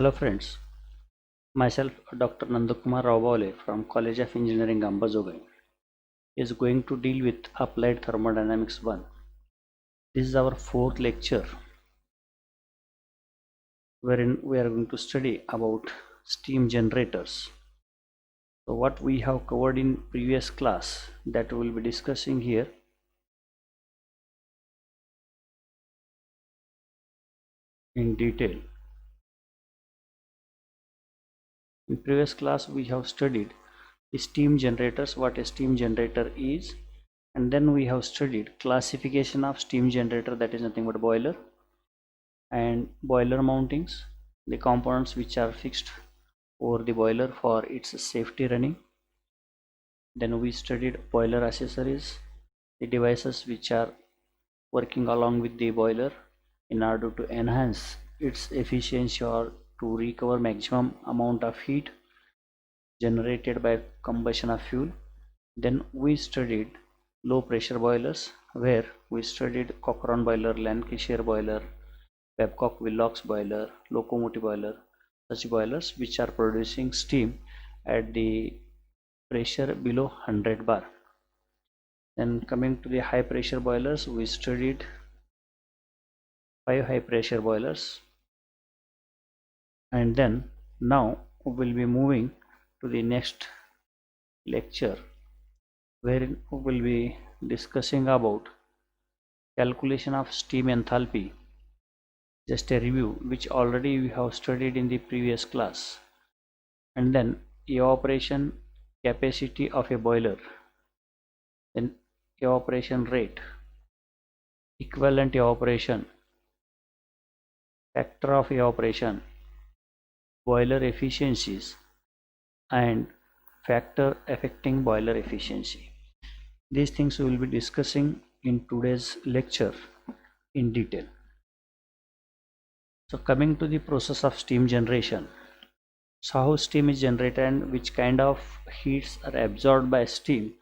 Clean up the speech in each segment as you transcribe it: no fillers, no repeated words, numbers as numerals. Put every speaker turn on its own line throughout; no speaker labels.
Hello friends, myself Dr. Nandakumar Raubale from College of Engineering Ambazogai is going to deal with Applied Thermodynamics 1. This is our fourth lecture wherein we are going to study about steam generators. So what we have covered in previous class that we will be discussing here. In detail. In previous class we have studied steam generators, what a steam generator is, and then we have studied classification of steam generator, that is nothing but boiler, and boiler mountings, the components which are fixed over the boiler for its safety running. Then we studied boiler accessories, the devices which are working along with the boiler in order to enhance its efficiency or to recover maximum amount of heat generated by combustion of fuel. Then we studied low pressure boilers, where we studied Cochrane boiler, Lancashire boiler, Babcock Willox boiler, locomotive boiler, such boilers which are producing steam at the pressure below 100 bar. Then coming to the high pressure boilers, we studied 5 high pressure boilers, and then now we will be moving to the next lecture wherein we will be discussing about calculation of steam enthalpy. Just a review which already we have studied in the previous class, and then evaporation capacity of a boiler, then evaporation rate, equivalent evaporation, factor of evaporation, boiler efficiencies, and factor affecting boiler efficiency. These things we will be discussing in today's lecture in detail. So coming to the process of steam generation. So how steam is generated and which kind of heats are absorbed by steam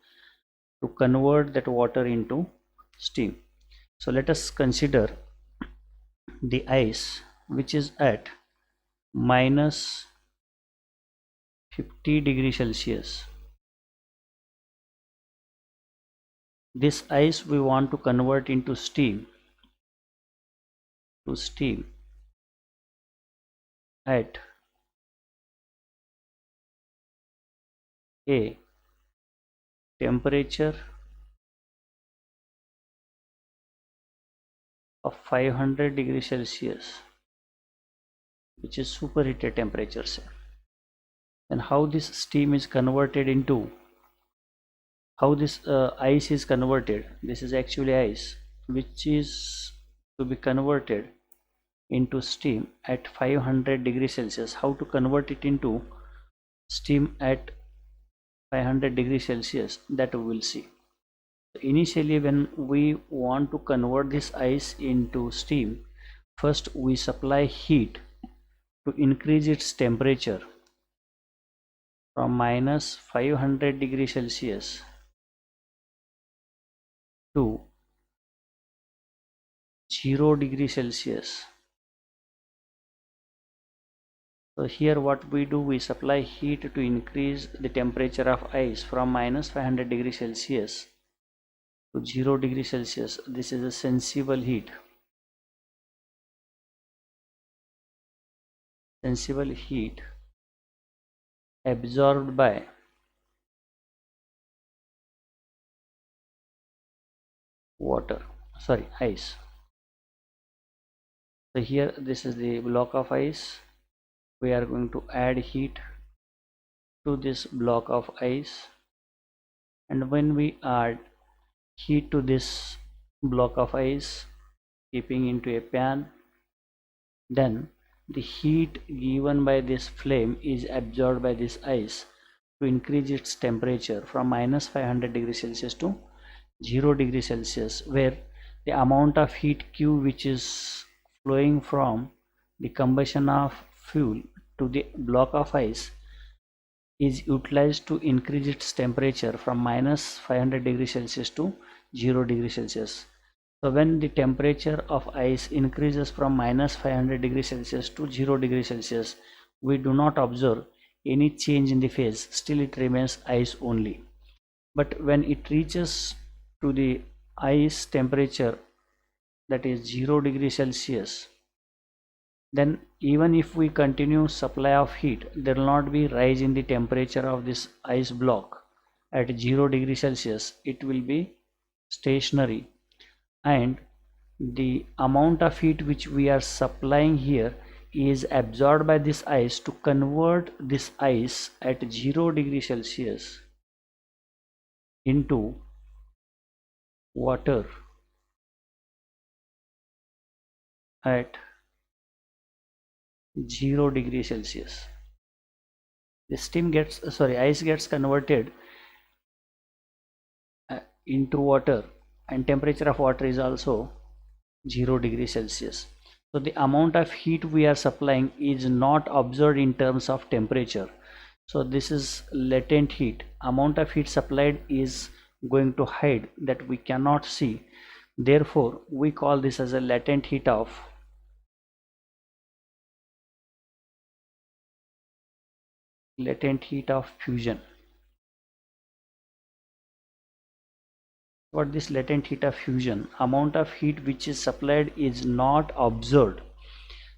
to convert that water into steam. So let us consider the ice which is at minus 50 degrees Celsius. This ice we want to convert into steam at a temperature of 500 degrees Celsius, which is superheated temperature. And how this steam is converted into, how this ice is converted, this is actually ice which is to be converted into steam at 500 degrees Celsius. How to convert it into steam at 500 degrees Celsius, that we will see. Initially, when we want to convert this ice into steam, first we supply heat to increase its temperature from minus 500 degrees Celsius to 0 degrees Celsius. So here what we do, we supply heat to increase the temperature of ice from minus 500 degrees Celsius to 0 degrees Celsius. This is a sensible heat. Sensible heat absorbed by ice. So here this is the block of ice. We are going to add heat to this block of ice, and when we add heat to this block of ice, keeping into a pan, then the heat given by this flame is absorbed by this ice to increase its temperature from minus 500 degrees Celsius to 0 degrees Celsius, where the amount of heat Q which is flowing from the combustion of fuel to the block of ice is utilized to increase its temperature from minus 500 degrees Celsius to 0 degrees Celsius. So when the temperature of ice increases from minus 500 degrees Celsius to 0 degrees Celsius, we do not observe any change in the phase, still it remains ice only. But when it reaches to the ice temperature, that is 0 degrees Celsius, then even if we continue supply of heat, there will not be rise in the temperature of this ice block at 0 degrees Celsius. It will be stationary, and the amount of heat which we are supplying here is absorbed by this ice to convert this ice at 0 degrees Celsius into water at 0 degrees Celsius. The ice gets converted into water, and temperature of water is also 0 degrees Celsius. So the amount of heat we are supplying is not observed in terms of temperature. So this is latent heat. Amount of heat supplied is going to hide, that we cannot see. Therefore, we call this as a latent heat of fusion. What this latent heat of fusion? Amount of heat which is supplied is not observed,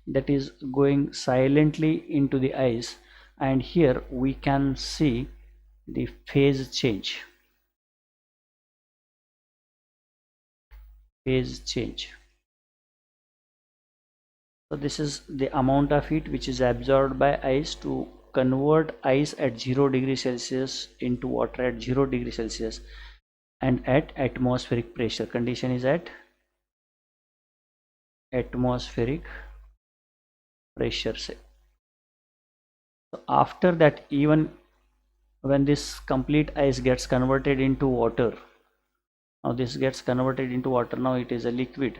that is going silently into the ice, and here we can see the phase change. So this is the amount of heat which is absorbed by ice to convert ice at 0 degrees Celsius into water at 0 degrees Celsius and at atmospheric pressure. Condition is at atmospheric pressure. So after that, even when this complete ice gets converted into water, now this gets converted into water, now it is a liquid.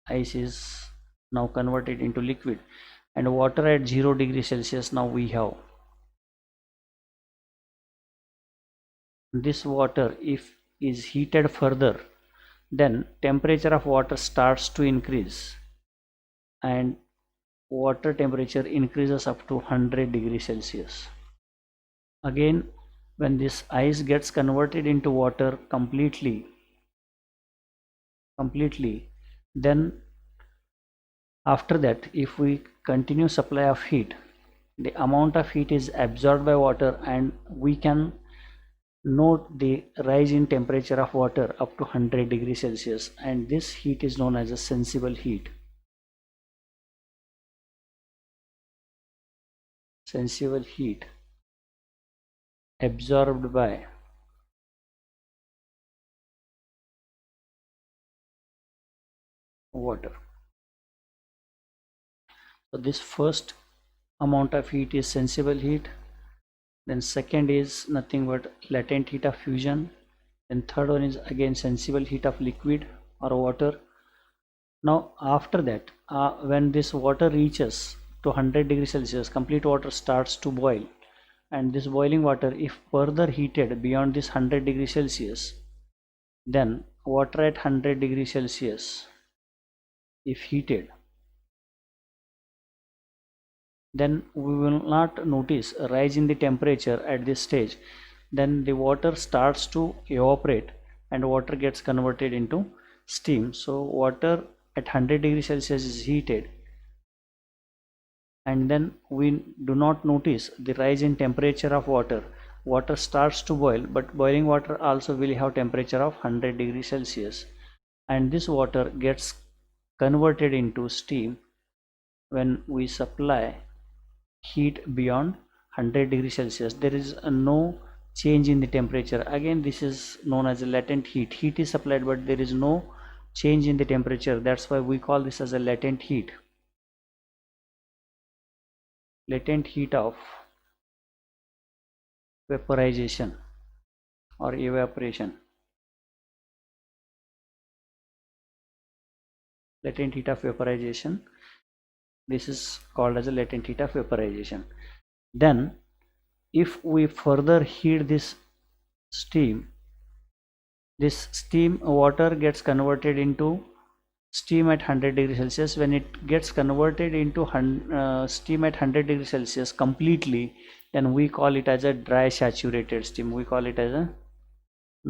Ice is now converted into liquid, and water at 0 degrees Celsius. Now we have this water. If is heated further, then temperature of water starts to increase, and water temperature increases up to 100 degrees Celsius. Again, when this ice gets converted into water completely, then after that, if we continue supply of heat, the amount of heat is absorbed by water, and we can note the rise in temperature of water up to 100 degrees Celsius, and this heat is known as a sensible heat. Sensible heat absorbed by water. So this first amount of heat is sensible heat, then second is nothing but latent heat of fusion, then third one is again sensible heat of liquid or water. Now after that, when this water reaches to 100 degrees Celsius, complete water starts to boil, and this boiling water, if further heated beyond this 100 degrees Celsius, then water at 100 degrees Celsius, if heated, then we will not notice a rise in the temperature at this stage. Then the water starts to evaporate and water gets converted into steam. So water at 100 degrees Celsius is heated, and then we do not notice the rise in temperature of water. Water starts to boil, but boiling water also will have temperature of 100 degrees Celsius, and this water gets converted into steam when we supply heat beyond 100 degrees Celsius. There is no change in the temperature. Again, this is known as a latent heat. Heat is supplied, but there is no change in the temperature. That's why we call this as a latent heat. Latent heat of vaporization or evaporation. Latent heat of vaporization. This is called as a latent heat of vaporization. Then if we further heat this steam, this steam water gets converted into steam at 100 degrees Celsius. When it gets converted into steam at 100 degrees Celsius completely, then we call it as a dry saturated steam. We call it as a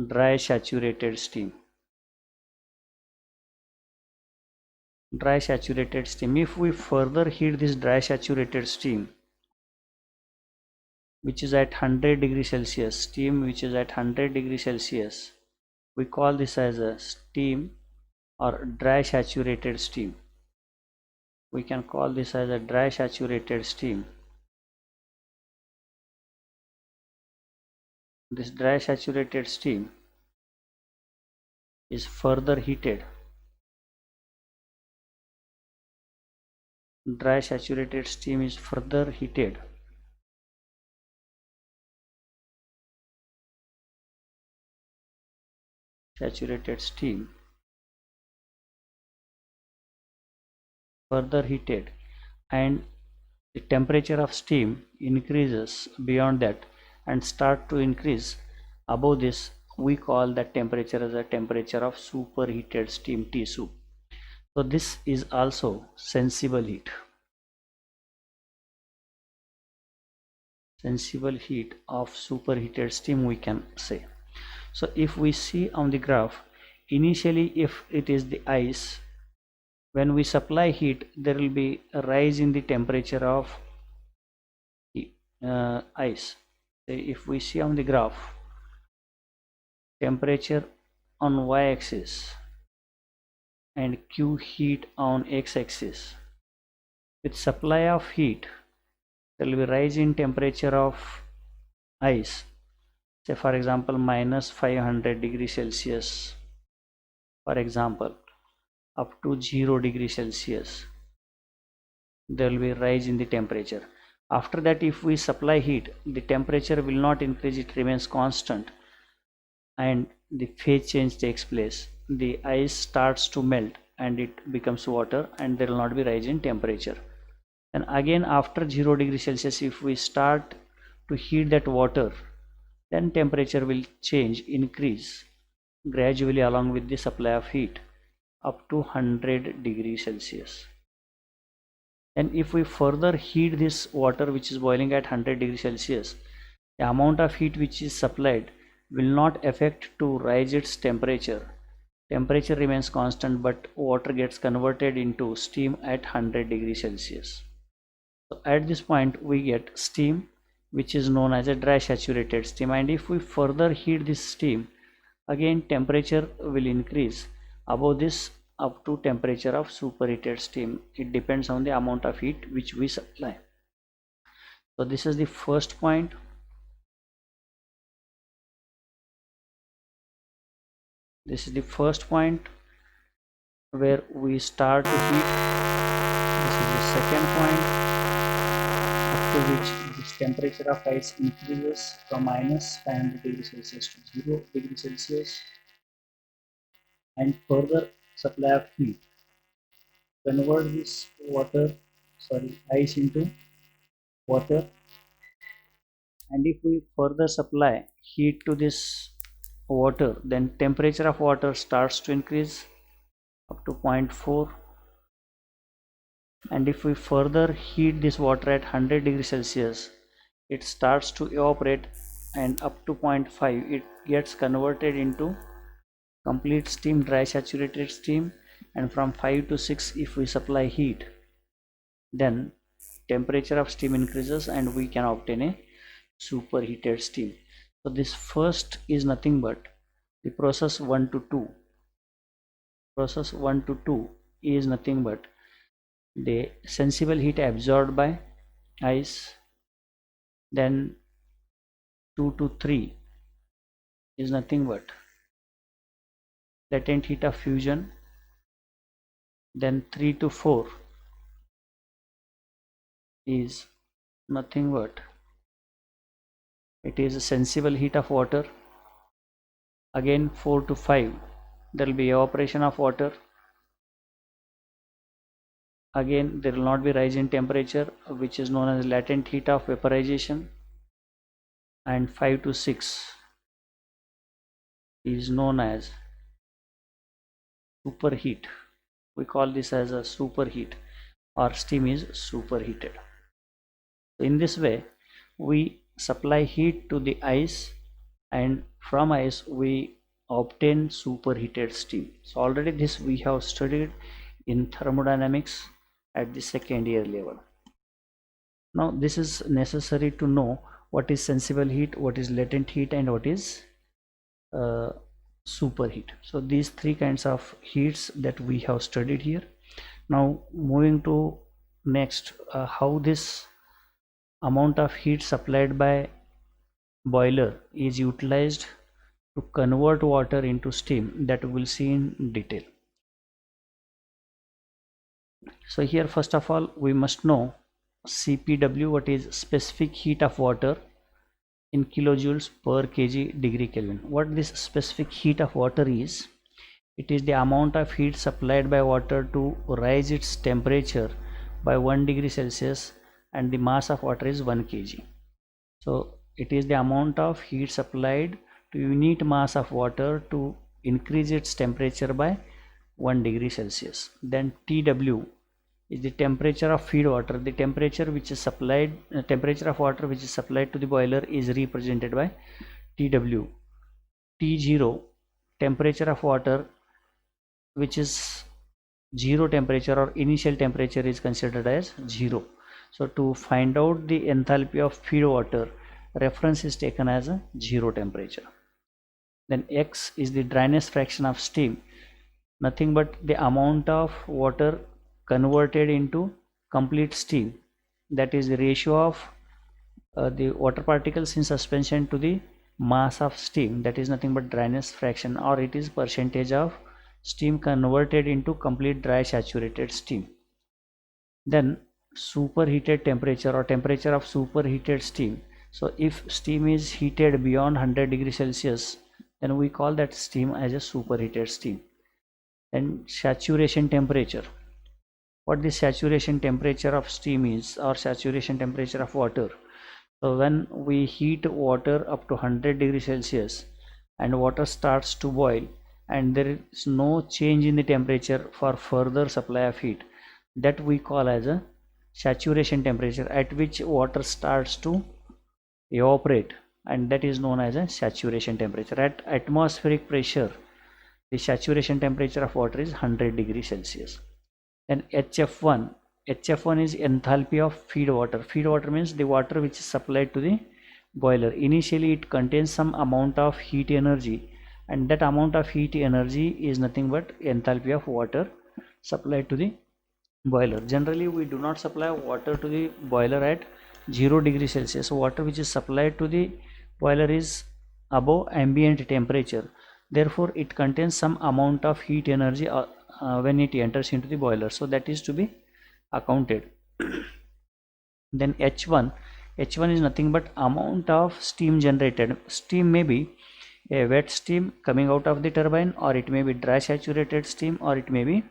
dry saturated steam. Dry saturated steam. If we further heat this dry saturated steam, which is at 100 degrees Celsius, steam which is at 100 degrees Celsius, we call this as a steam or dry saturated steam. We can call this as a dry saturated steam. This dry saturated steam is further heated. Dry saturated steam is further heated. Saturated steam further heated, and the temperature of steam increases beyond that and start to increase above this. We call that temperature as a temperature of superheated steam, T-soup. So this is also sensible heat. Sensible heat of superheated steam, we can say. So if we see on the graph, initially if it is the ice, when we supply heat, there will be a rise in the temperature of the ice. If we see on the graph, temperature on y-axis and Q heat on x-axis. With supply of heat, there will be rise in temperature of ice, say for example minus 500 degrees Celsius, for example, up to 0 degrees Celsius. There will be rise in the temperature. After that, if we supply heat, the temperature will not increase, it remains constant, and the phase change takes place. The ice starts to melt and it becomes water, and there will not be rise in temperature. And again after 0 degrees Celsius, if we start to heat that water, then temperature will change, increase gradually along with the supply of heat up to 100 degrees Celsius. And if we further heat this water which is boiling at 100 degrees Celsius, the amount of heat which is supplied will not affect to rise its temperature. Temperature remains constant, but water gets converted into steam at 100 degrees Celsius. So at this point we get steam which is known as a dry saturated steam, and if we further heat this steam, again temperature will increase above this up to temperature of superheated steam. It depends on the amount of heat which we supply. So this is the first point. This is the first point where we start to heat. This is the second point, up to which this temperature of ice increases from minus 500 degrees Celsius to 0 degrees Celsius, and further supply of heat convert this ice into water. And if we further supply heat to this water, then temperature of water starts to increase up to 0.4. And if we further heat this water at 100 degrees Celsius, it starts to evaporate, and up to 0.5 it gets converted into complete steam, dry saturated steam. And from 5 to 6, if we supply heat, then temperature of steam increases and we can obtain a superheated steam. So this first is nothing but the process 1 to 2. Process 1 to 2 is nothing but the sensible heat absorbed by ice. Then 2 to 3 is nothing but latent heat of fusion. Then 3 to 4 is nothing but it is a sensible heat of water. Again 4 to 5 there will be evaporation of water. Again there will not be rise in temperature, which is known as latent heat of vaporization. And 5 to 6 is known as superheat. We call this as a superheat, or steam is superheated. In this way, we supply heat to the ice, and from ice we obtain superheated steam. So already this we have studied in thermodynamics at the second year level. Now this is necessary to know what is sensible heat, what is latent heat, and what is superheat. So these three kinds of heats that we have studied here. Now moving to next, how this amount of heat supplied by boiler is utilized to convert water into steam, that we will see in detail. So here first of all we must know CPW, what is specific heat of water in kilojoules per kg degree Kelvin. What this specific heat of water is, it is the amount of heat supplied by water to rise its temperature by 1 degree Celsius, and the mass of water is 1 kg. So it is the amount of heat supplied to unit mass of water to increase its temperature by 1 degree Celsius. Then TW is the temperature of feed water. The temperature which is supplied, temperature of water which is supplied to the boiler is represented by TW. T0, temperature of water which is zero temperature or initial temperature is considered as 0. So to find out the enthalpy of feed water, reference is taken as a 0 temperature. Then X is the dryness fraction of steam, nothing but the amount of water converted into complete steam, that is the ratio of the water particles in suspension to the mass of steam, that is nothing but dryness fraction, or it is percentage of steam converted into complete dry saturated steam. Then superheated temperature, or temperature of superheated steam. So if steam is heated beyond 100 degrees Celsius, then we call that steam as a superheated steam. And saturation temperature, what the saturation temperature of steam is, or saturation temperature of water. So when we heat water up to 100 degrees Celsius and water starts to boil, and there is no change in the temperature for further supply of heat, that we call as a saturation temperature, at which water starts to evaporate, and that is known as a saturation temperature. At atmospheric pressure, the saturation temperature of water is 100 degrees Celsius. Then HF1, HF1 is enthalpy of feed water. Feed water means the water which is supplied to the boiler. Initially it contains some amount of heat energy, and that amount of heat energy is nothing but enthalpy of water supplied to the boiler. Generally we do not supply water to the boiler at 0 degrees Celsius. So water which is supplied to the boiler is above ambient temperature, therefore it contains some amount of heat energy when it enters into the boiler, so that is to be accounted. Then H1 is nothing but amount of steam generated. Steam may be a wet steam coming out of the turbine, or it may be dry saturated steam, or it may be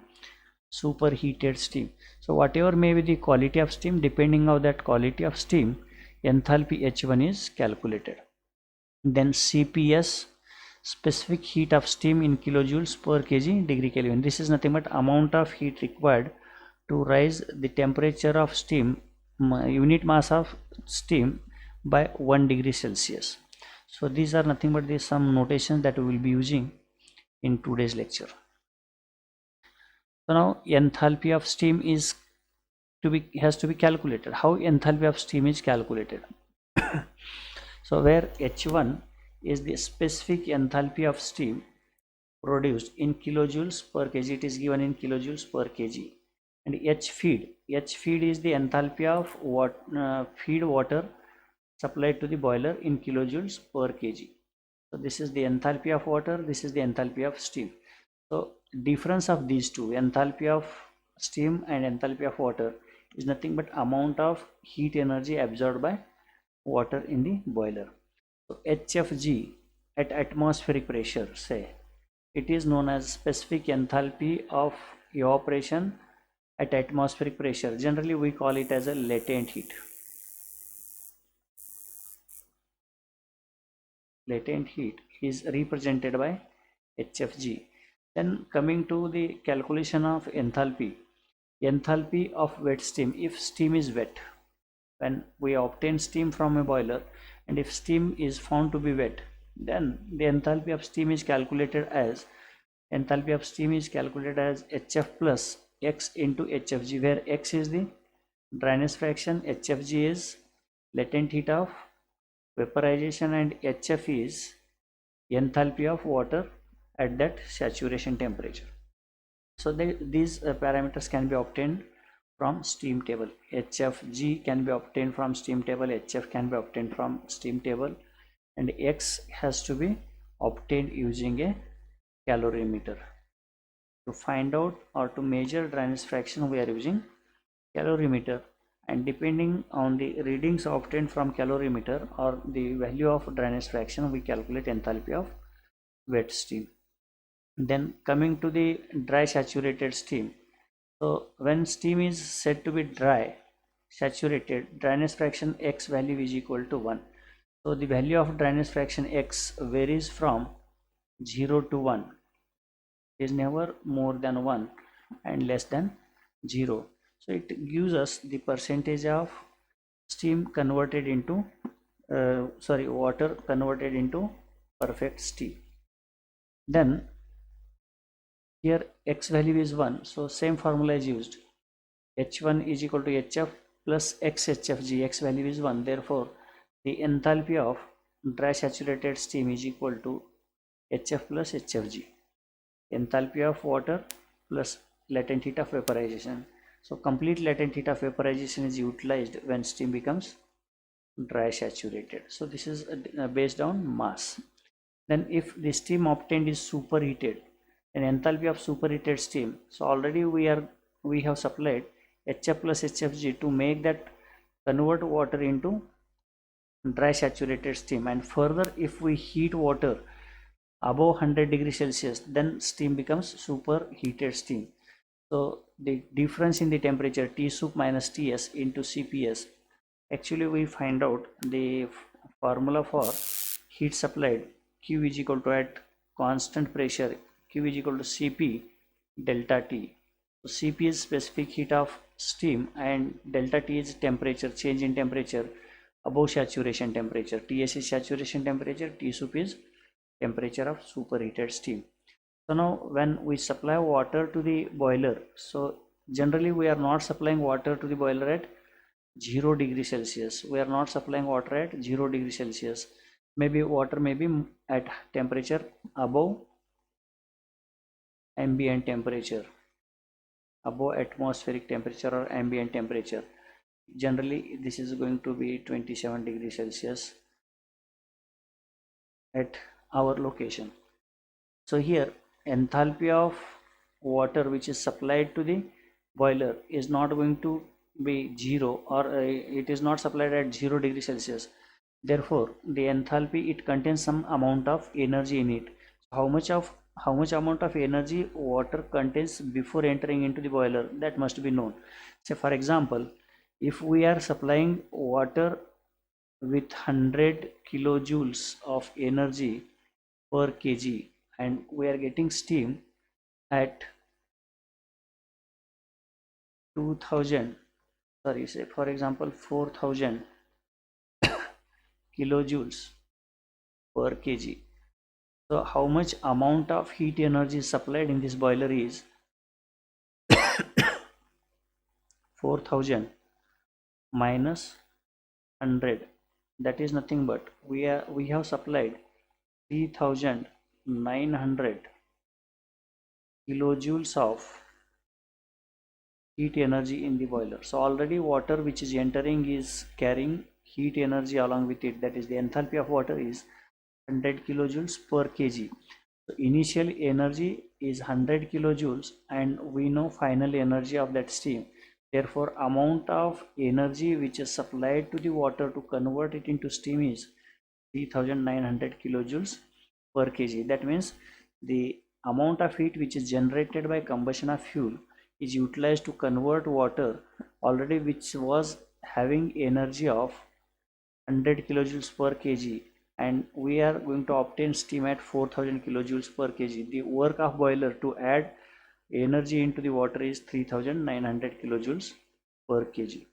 superheated steam. So whatever may be the quality of steam, depending on that quality of steam, enthalpy H1 is calculated. Then CPS, specific heat of steam in kilojoules per kg degree Kelvin. This is nothing but amount of heat required to rise the temperature of steam, unit mass of steam, by 1 degree Celsius. So these are nothing but some notations that we will be using in today's lecture. So now enthalpy of steam has to be calculated. How enthalpy of steam is calculated? So where H1 is the specific enthalpy of steam produced in kilojoules per kg, it is given in kilojoules per kg. And H feed is the enthalpy of feed water supplied to the boiler in kilojoules per kg. So this is the enthalpy of water, this is the enthalpy of steam. So difference of these two, enthalpy of steam and enthalpy of water, is nothing but amount of heat energy absorbed by water in the boiler. So HFG at atmospheric pressure, say, it is known as specific enthalpy of evaporation at atmospheric pressure. Generally we call it as a latent heat. Latent heat is represented by HFG. Then coming to the calculation of enthalpy. Enthalpy of wet steam, if steam is wet, when we obtain steam from a boiler and if steam is found to be wet, then the enthalpy of steam is calculated as HF plus X into HFG, where X is the dryness fraction, HFG is latent heat of vaporization, and HF is enthalpy of water at that saturation temperature. So these parameters can be obtained from steam table. HFG can be obtained from steam table, HF can be obtained from steam table, and X has to be obtained using a calorimeter. To find out or to measure dryness fraction, we are using calorimeter, and depending on the readings obtained from calorimeter or the value of dryness fraction, we calculate enthalpy of wet steam. Then coming to the dry saturated steam. So when steam is said to be dry saturated, dryness fraction X value is equal to 1. So the value of dryness fraction X varies from 0 to 1. It is never more than 1 and less than 0. So it gives us the percentage of steam converted into water converted into perfect steam. Then here X value is 1, so same formula is used. H1 is equal to HF plus XHFG. X value is 1, therefore the enthalpy of dry saturated steam is equal to HF plus HFG, enthalpy of water plus latent heat of vaporization. So complete latent heat of vaporization is utilized when steam becomes dry saturated. So this is based on mass. Then if the steam obtained is superheated, then enthalpy of superheated steam, so already we have supplied HF plus HFG to make that convert water into dry saturated steam, and further if we heat water above 100 degrees Celsius, then steam becomes superheated steam. So the difference in the temperature T sup minus Ts into Cps, actually we find out the formula for heat supplied. Q is equal to, at constant pressure, Q is equal to Cp delta T. So Cp is specific heat of steam and delta T is temperature, change in temperature above saturation temperature. Ts is saturation temperature, T sup is temperature of superheated steam. So now when we supply water to the boiler, so generally we are not supplying water to the boiler at 0 degree Celsius. We are not supplying water at 0 degree Celsius. Maybe water may be at temperature above ambient temperature, above atmospheric temperature or ambient temperature. Generally this is going to be 27 degrees Celsius at our location. So here enthalpy of water which is supplied to the boiler is not going to be 0, or it is not supplied at 0 degree Celsius. Therefore the enthalpy, it contains some amount of energy in it. How much amount of energy water contains before entering into the boiler, that must be known. Say for example, if we are supplying water with 100 kilojoules of energy per kg and we are getting steam at 2000, sorry, say for example 4000 kilojoules per kg. So how much amount of heat energy is supplied in this boiler is 4000 minus 100, that is nothing but we have supplied 3900 kilojoules of heat energy in the boiler. So already water which is entering is carrying heat energy along with it, that is the enthalpy of water is 100 kilojoules per kg. So initial energy is 100 kilojoules and we know final energy of that steam. Therefore amount of energy which is supplied to the water to convert it into steam is 3900 kilojoules per kg. That means the amount of heat which is generated by combustion of fuel is utilized to convert water already which was having energy of 100 kilojoules per kg, and we are going to obtain steam at 4000 kilojoules per kg. The work of boiler to add energy into the water is 3900 kilojoules per kg.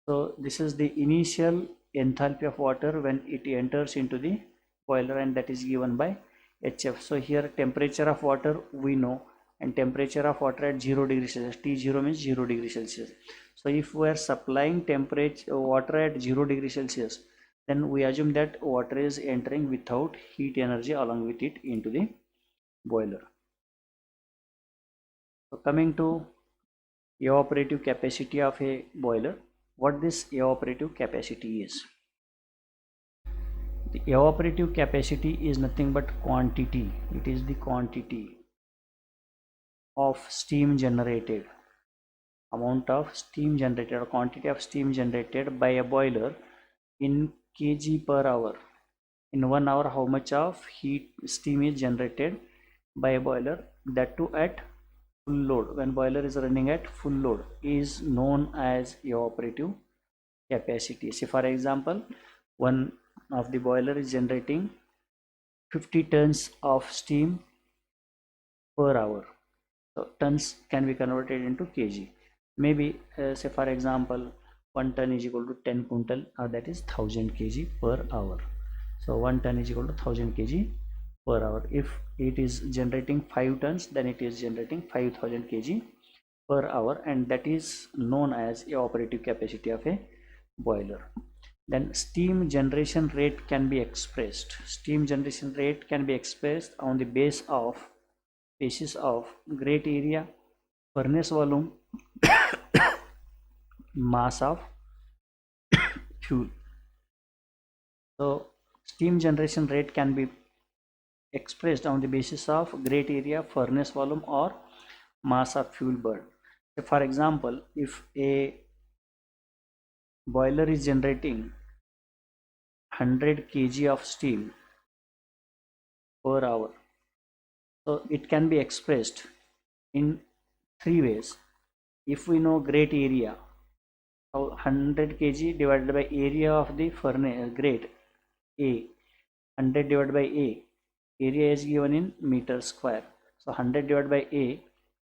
So this is the initial enthalpy of water when it enters into the boiler, and that is given by HF. So here temperature of water we know, and temperature of water at 0 degree Celsius, T0 means 0 degree Celsius. So if we are supplying temperature water at 0 degree Celsius, then we assume that water is entering without heat energy along with it into the boiler. So coming to evaporative capacity of a boiler, what this evaporative capacity is. The evaporative capacity is nothing but quantity. It is the quantity of steam generated, amount of steam generated or quantity of steam generated by a boiler in kg per hour. In 1 hour, how much of heat steam is generated by a boiler, that too at full load. When boiler is running at full load is known as evaporative capacity. Say for example, one of the boiler is generating 50 tons of steam per hour. So tons can be converted into kg. Maybe say for example 1 ton is equal to 10 quintal, or that is 1000 kg per hour. So 1 ton is equal to 1000 kg per hour. If it is generating 5 tons, then it is generating 5000 kg per hour, and that is known as evaporative capacity of a boiler. Then steam generation rate can be expressed. Steam generation rate can be expressed on the basis of grate area, furnace volume, mass of fuel. So steam generation rate can be expressed on the basis of grate area, furnace volume, or mass of fuel burned. So for example, if a boiler is generating 100 kg of steam per hour, so it can be expressed in three ways. If we know grate area, 100 kg divided by area of the furnace grate A, 100 divided by A, area is given in meter square. So 100 divided by A,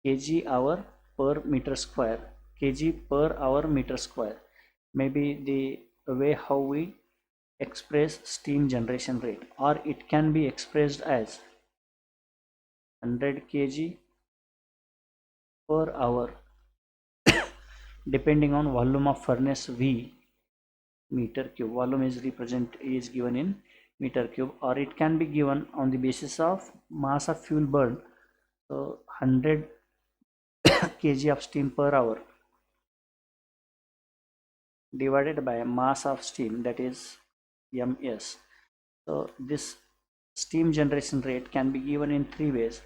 kg hour per meter square, kg per hour meter square may be the way how we express steam generation rate, or it can be expressed as 100 kg per hour depending on volume of furnace V meter cube. Volume is given in meter cube, or it can be given on the basis of mass of fuel burned. So 100 kg of steam per hour divided by mass of steam, that is ms. So this steam generation rate can be given in three ways: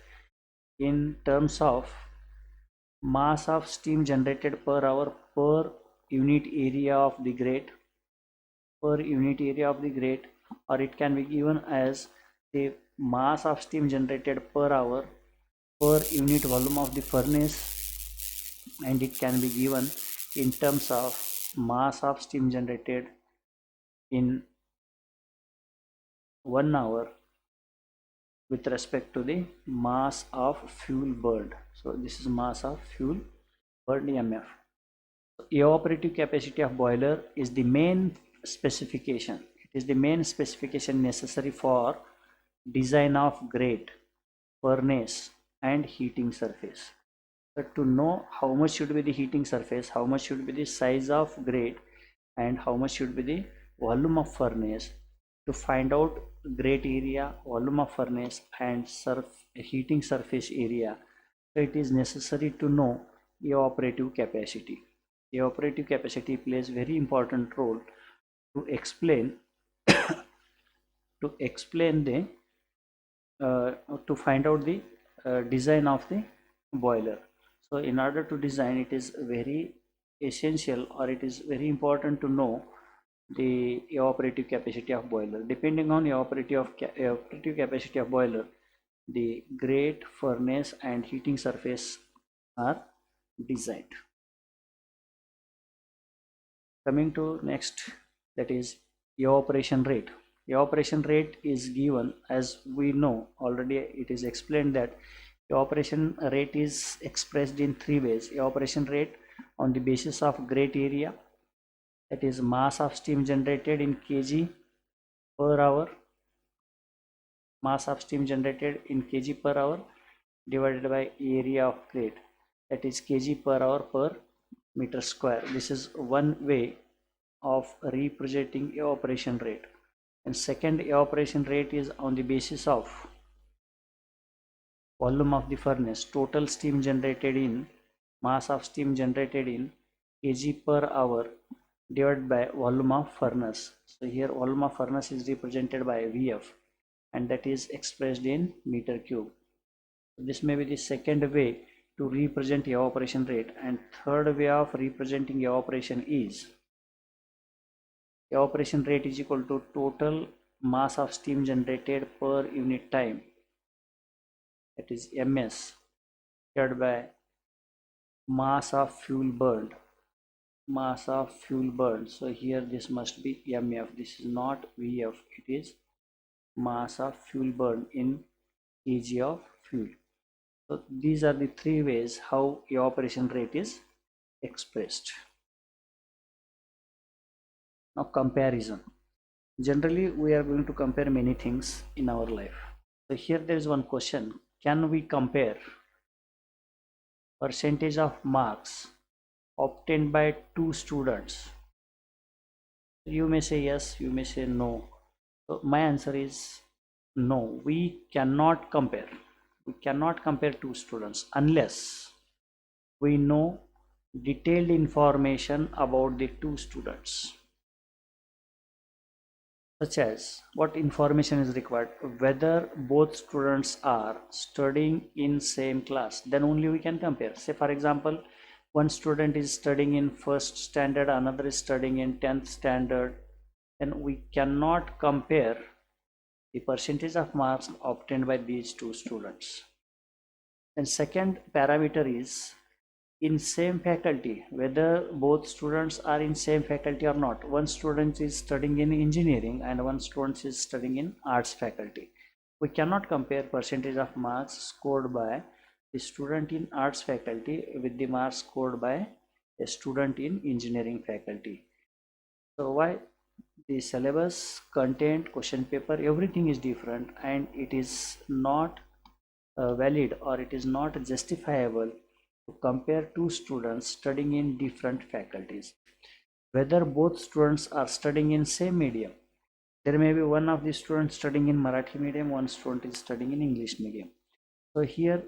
in terms of mass of steam generated per hour per unit area of the grate, or it can be given as the mass of steam generated per hour per unit volume of the furnace, and it can be given in terms of mass of steam generated in 1 hour with respect to the mass of fuel burned. So this is mass of fuel burned, mf. Evaporative capacity of boiler is the main specification. It is the main specification necessary for design of grate, furnace, and heating surface. But to know how much should be the heating surface, how much should be the size of grate, and how much should be the volume of furnace, to find out grate area, volume of furnace, and heating surface area, so it is necessary to know evaporative capacity. Evaporative capacity plays very important role to explain the to find out the design of the boiler. So in order to design, it is very essential, or it is very important to know the evaporative capacity of boiler. Depending on evaporative capacity of boiler, the grate, furnace, and heating surface are designed. Coming to next, that is evaporation rate. evaporation rate is given, as we know already, it is explained that evaporation rate is expressed in three ways. Evaporation rate on the basis of great area, that is mass of steam generated in kg per hour, mass of steam generated in kg per hour divided by area of grate, that is kg per hour per meter square. This is one way of representing evaporation rate. And second evaporation rate is on the basis of volume of the furnace, total steam generated in, mass of steam generated in kg per hour divided by volume of furnace. So here volume of furnace is represented by Vf, and that is expressed in meter cube. This may be the second way to represent evaporation rate. And third way of representing evaporation is evaporation rate is equal to total mass of steam generated per unit time, that is ms, divided by mass of fuel burned, mass of fuel burned. So here this must be mf, this is not vf, it is mass of fuel burned in kg of fuel. So these are the three ways how evaporation rate is expressed. Now comparison. Generally we are going to compare many things in our life. So here there is one question: can we compare percentage of marks obtained by two students? You may say yes, you may say no. So my answer is no, we cannot compare. We cannot compare two students unless we know detailed information about the two students, such as what information is required, whether both students are studying in same class, then only we can compare. Say for example, one student is studying in first standard, another is studying in 10th standard, then we cannot compare the percentage of marks obtained by these two students. And second parameter is in same faculty, whether both students are in same faculty or not. One student is studying in engineering and one student is studying in arts faculty. We cannot compare percentage of marks scored by the student in arts faculty with the marks scored by a student in engineering faculty. So why? The syllabus, content, question paper, everything is different, and it is not valid, or it is not justifiable to compare two students studying in different faculties. Whether both students are studying in same medium, there may be one of the students studying in Marathi medium, one student is studying in English medium. So here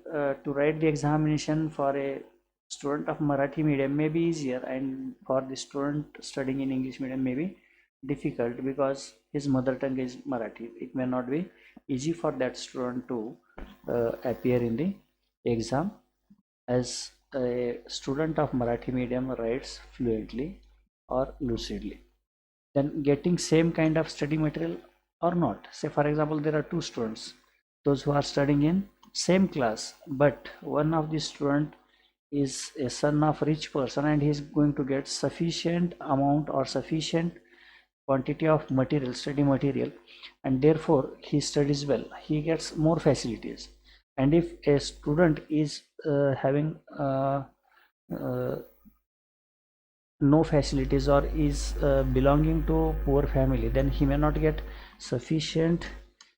to write the examination for a student of Marathi medium may be easier, and for the student studying in English medium may be difficult because his mother tongue is Marathi. It may not be easy for that student to appear in the exam as a student of Marathi medium writes fluently or lucidly. Then getting same kind of study material or not. Say for example, there are two students, those who are studying in same class, but one of the student is a son of rich person and he is going to get sufficient amount or sufficient quantity of material, study material, and therefore he studies well, he gets more facilities. And if a student is having no facilities or is belonging to poor family, then he may not get sufficient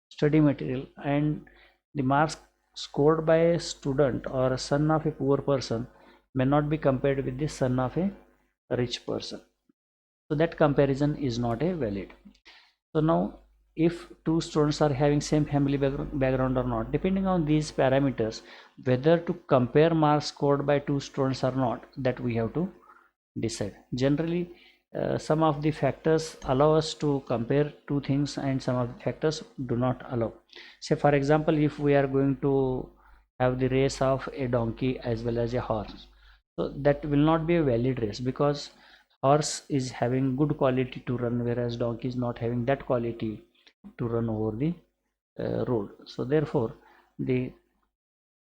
study material, and the marks scored by a student or a son of a poor person may not be compared with the son of a rich person. So that comparison is not a valid. So now if two students are having same family background or not, depending on these parameters, whether to compare marks scored by two students or not, that we have to decide. Generally some of the factors allow us to compare two things and some of the factors do not allow. Say for example, if we are going to have the race of a donkey as well as a horse, so that will not be a valid race because horse is having good quality to run, whereas donkey is not having that quality to run over the road. So therefore the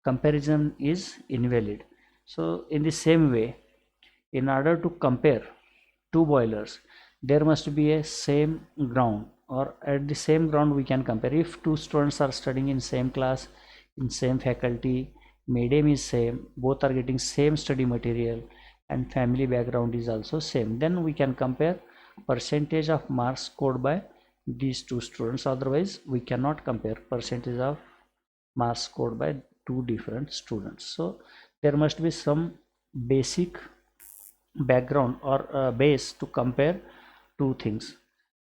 comparison is invalid. So in the same way, in order to compare two boilers, there must be a same ground or at the same ground we can compare. If two students are studying in same class, in same faculty, medium is same, both are getting same study material, and family background is also same, then we can compare percentage of marks scored by these two students. Otherwise we cannot compare percentage of marks scored by two different students. So there must be some basic background or base to compare two things.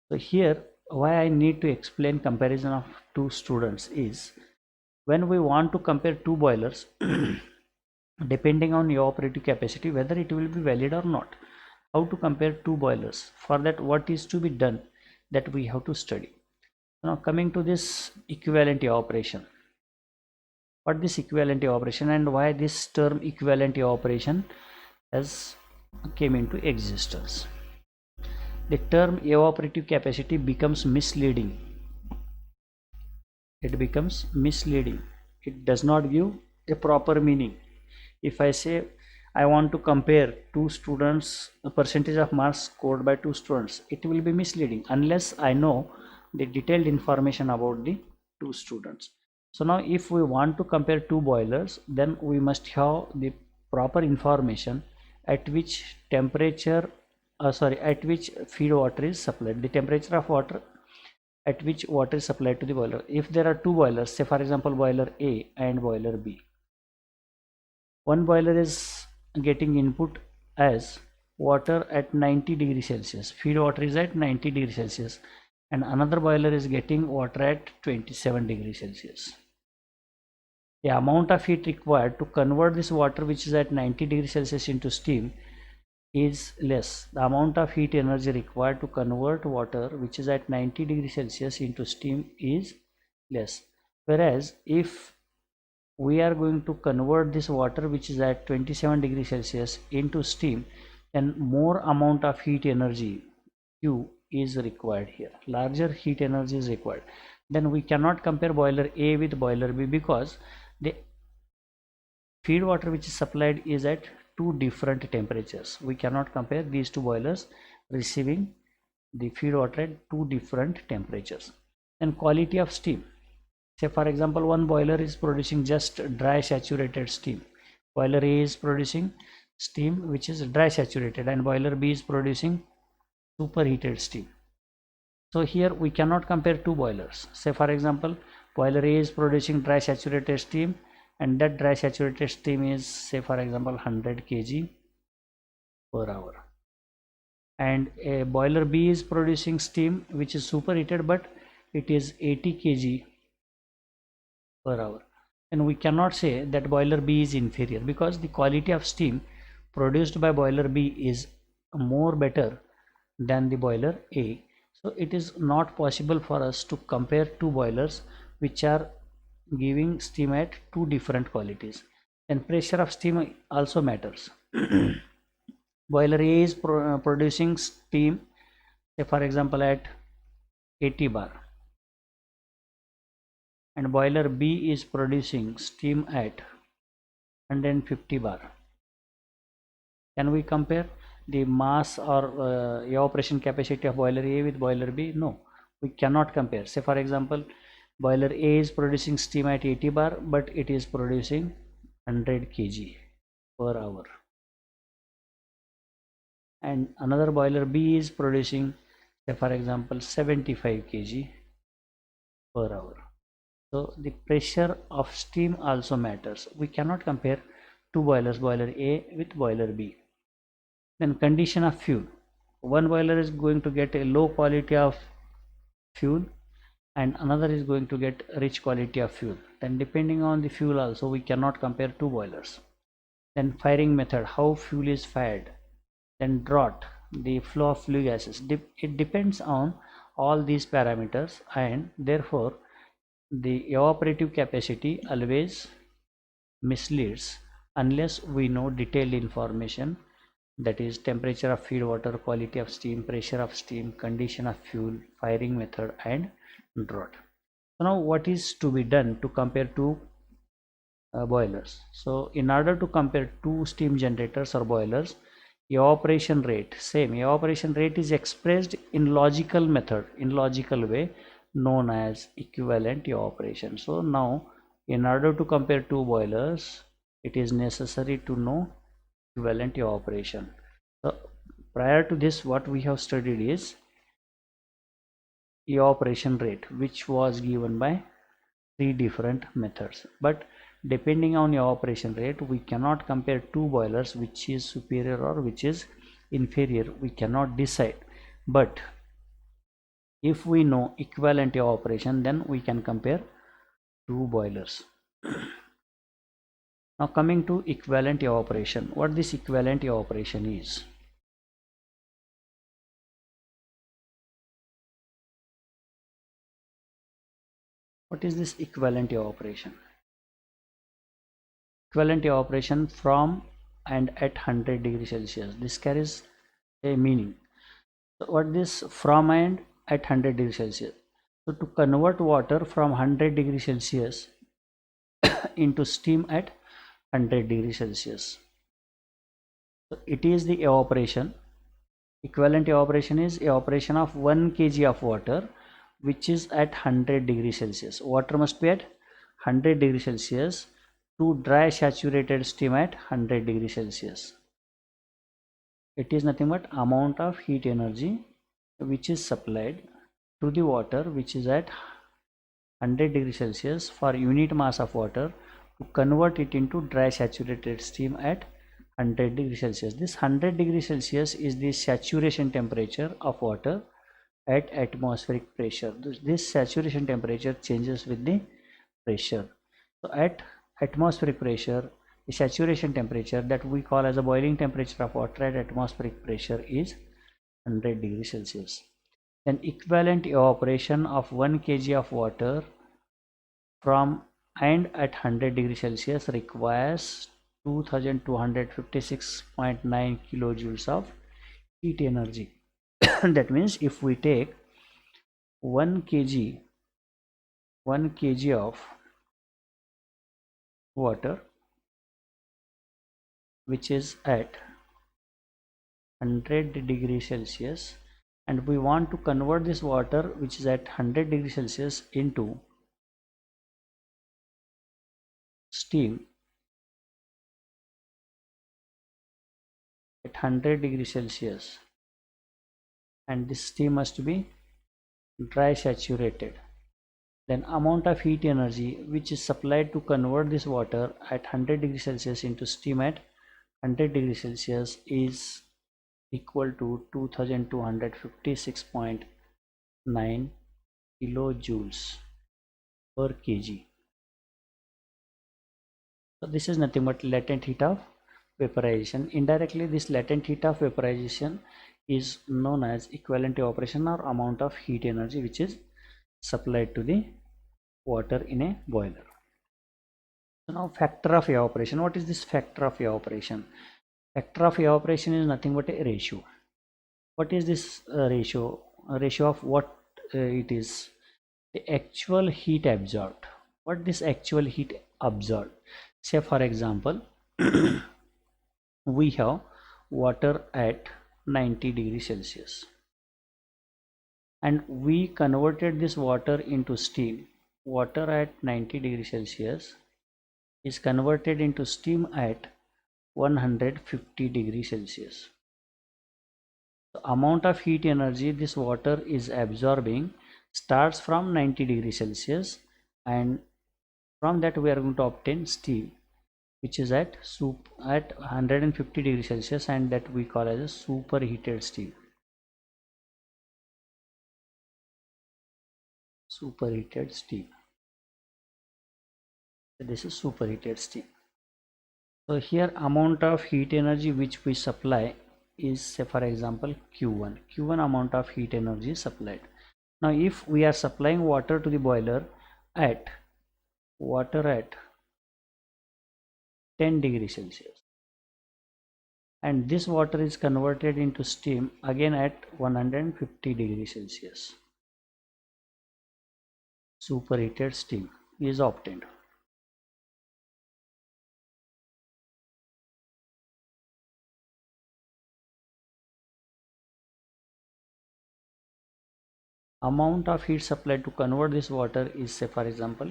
So here why I need to explain comparison of two students is, when we want to compare two boilers depending on your operative capacity whether it will be valid or not. How to compare two boilers? For that, what is to be done, that we have to study. Now coming to this equivalency operation. What this equivalency operation and why this term equivalency operation has came into existence. The term evaporative capacity becomes misleading. It becomes misleading. It does not give a proper meaning. If I say I want to compare two students, a percentage of marks scored by two students, it will be misleading unless I know the detailed information about the two students. So now if we want to compare two boilers, then we must have the proper information at which temperature, at which feed water is supplied, the temperature of water at which water is supplied to the boiler. If there are two boilers, say for example boiler A and boiler B, one boiler is getting input as water at 90 degrees Celsius, feed water is at 90 degrees Celsius, and another boiler is getting water at 27 degrees Celsius. The amount of heat required to convert this water which is at 90 degrees Celsius into steam is less. The amount of heat energy required to convert water which is at 90 degrees Celsius into steam is less. Whereas if we are going to convert this water which is at 27 degrees Celsius into steam, then more amount of heat energy Q is required here. Larger heat energy is required. Then we cannot compare boiler A with boiler B because the feed water which is supplied is at two different temperatures. We cannot compare these two boilers receiving the feed water at two different temperatures. And quality of steam. Say for example, one boiler is producing just dry saturated steam. Boiler A is producing steam which is dry saturated, and boiler B is producing superheated steam. So here we cannot compare two boilers. Say for example, boiler A is producing dry saturated steam, and that dry saturated steam is, say for example, 100 kg per hour, and a boiler B is producing steam which is superheated but it is 80 kg per hour. And we cannot say that boiler B is inferior because the quality of steam produced by boiler B is more better than the boiler A. So it is not possible for us to compare two boilers which are giving steam at two different qualities. And pressure of steam also matters. Boiler A is producing steam, say for example at 80 bar, and boiler B is producing steam at 150 bar. Can we compare the mass or evaporation capacity of boiler A with boiler B? No, we cannot compare. Say for example, boiler A is producing steam at 80 bar but it is producing 100 kg per hour, and another boiler B is producing, say for example, 75 kg per hour. So the pressure of steam also matters. We cannot compare two boilers, boiler A with boiler B. Then condition of fuel. One boiler is going to get a low quality of fuel and another is going to get rich quality of fuel. Then depending on the fuel also we cannot compare two boilers. Then firing method, how fuel is fired. Then draught, the flow of flue gases. It depends on all these parameters, and therefore the evaporative capacity always misleads unless we know detailed information, that is temperature of feed water, quality of steam, pressure of steam, condition of fuel, firing method, and draught. So now what is to be done to compare two boilers? So in order to compare two steam generators or boilers, evaporation rate, same evaporation rate is expressed in logical method, in logical way, known as equivalent evaporation. So now in order to compare two boilers, it is necessary to know equivalent evaporation. So prior to this, what we have studied is evaporation rate, which was given by three different methods. But depending on evaporation rate, we cannot compare two boilers, which is superior or which is inferior. We cannot decide. But if we know equivalent evaporation, then we can compare two boilers. Now coming to equivalent evaporation, what this equivalent evaporation is? What is this equivalent evaporation? Equivalent evaporation from and at 100 degrees Celsius. This carries a meaning. So what this from and at 100 degrees Celsius? So to convert water from 100 degrees Celsius into steam at 100 degrees Celsius. So it is the evaporation. Equivalent evaporation is evaporation of 1 kg of water which is at 100 degrees Celsius. Water must be at 100 degrees Celsius to dry saturated steam at 100 degrees Celsius. It is nothing but amount of heat energy which is supplied to the water which is at 100 degrees Celsius for unit mass of water to convert it into dry saturated steam at 100 degrees Celsius. This 100 degrees Celsius is the saturation temperature of water at atmospheric pressure. This saturation temperature changes with the pressure. So at atmospheric pressure, the saturation temperature that we call as a boiling temperature of water at atmospheric pressure is 100 degrees Celsius. Then equivalent evaporation of 1 kg of water from and at 100 degrees Celsius requires 2256.9 kilojoules of heat energy. That means if we take 1 kg of water which is at 100 degrees Celsius and we want to convert this water which is at 100 degrees Celsius into steam at 100 degrees Celsius, and this steam must be dry saturated, then amount of heat energy which is supplied to convert this water at 100 degrees Celsius into steam at 100 degrees Celsius is equal to 2256.9 kilojoules per kg. So this is nothing but latent heat of vaporization. Indirectly, this latent heat of vaporization is known as equivalent evaporation or amount of heat energy which is supplied to the water in a boiler. So now factor of evaporation. What is this factor of evaporation? Factor of evaporation is nothing but a ratio. What is this ratio? A ratio of what it is? The actual heat absorbed. What this actual heat absorbed? Say for example, we have water at 90 degrees Celsius and we converted this water into steam. Water at 90 degrees Celsius is converted into steam at 150 degrees Celsius. The amount of heat energy this water is absorbing starts from 90 degrees Celsius, and from that we are going to obtain steam which is at 150 degrees Celsius, and that we call as a superheated steam. Superheated steam. So this is superheated steam. So here amount of heat energy which we supply is, say for example, Q1. Q1 amount of heat energy supplied. Now if we are supplying water to the boiler at 10 degrees Celsius and this water is converted into steam again at 150 degrees Celsius, superheated steam is obtained. amount of heat supplied to convert this water is, say for example,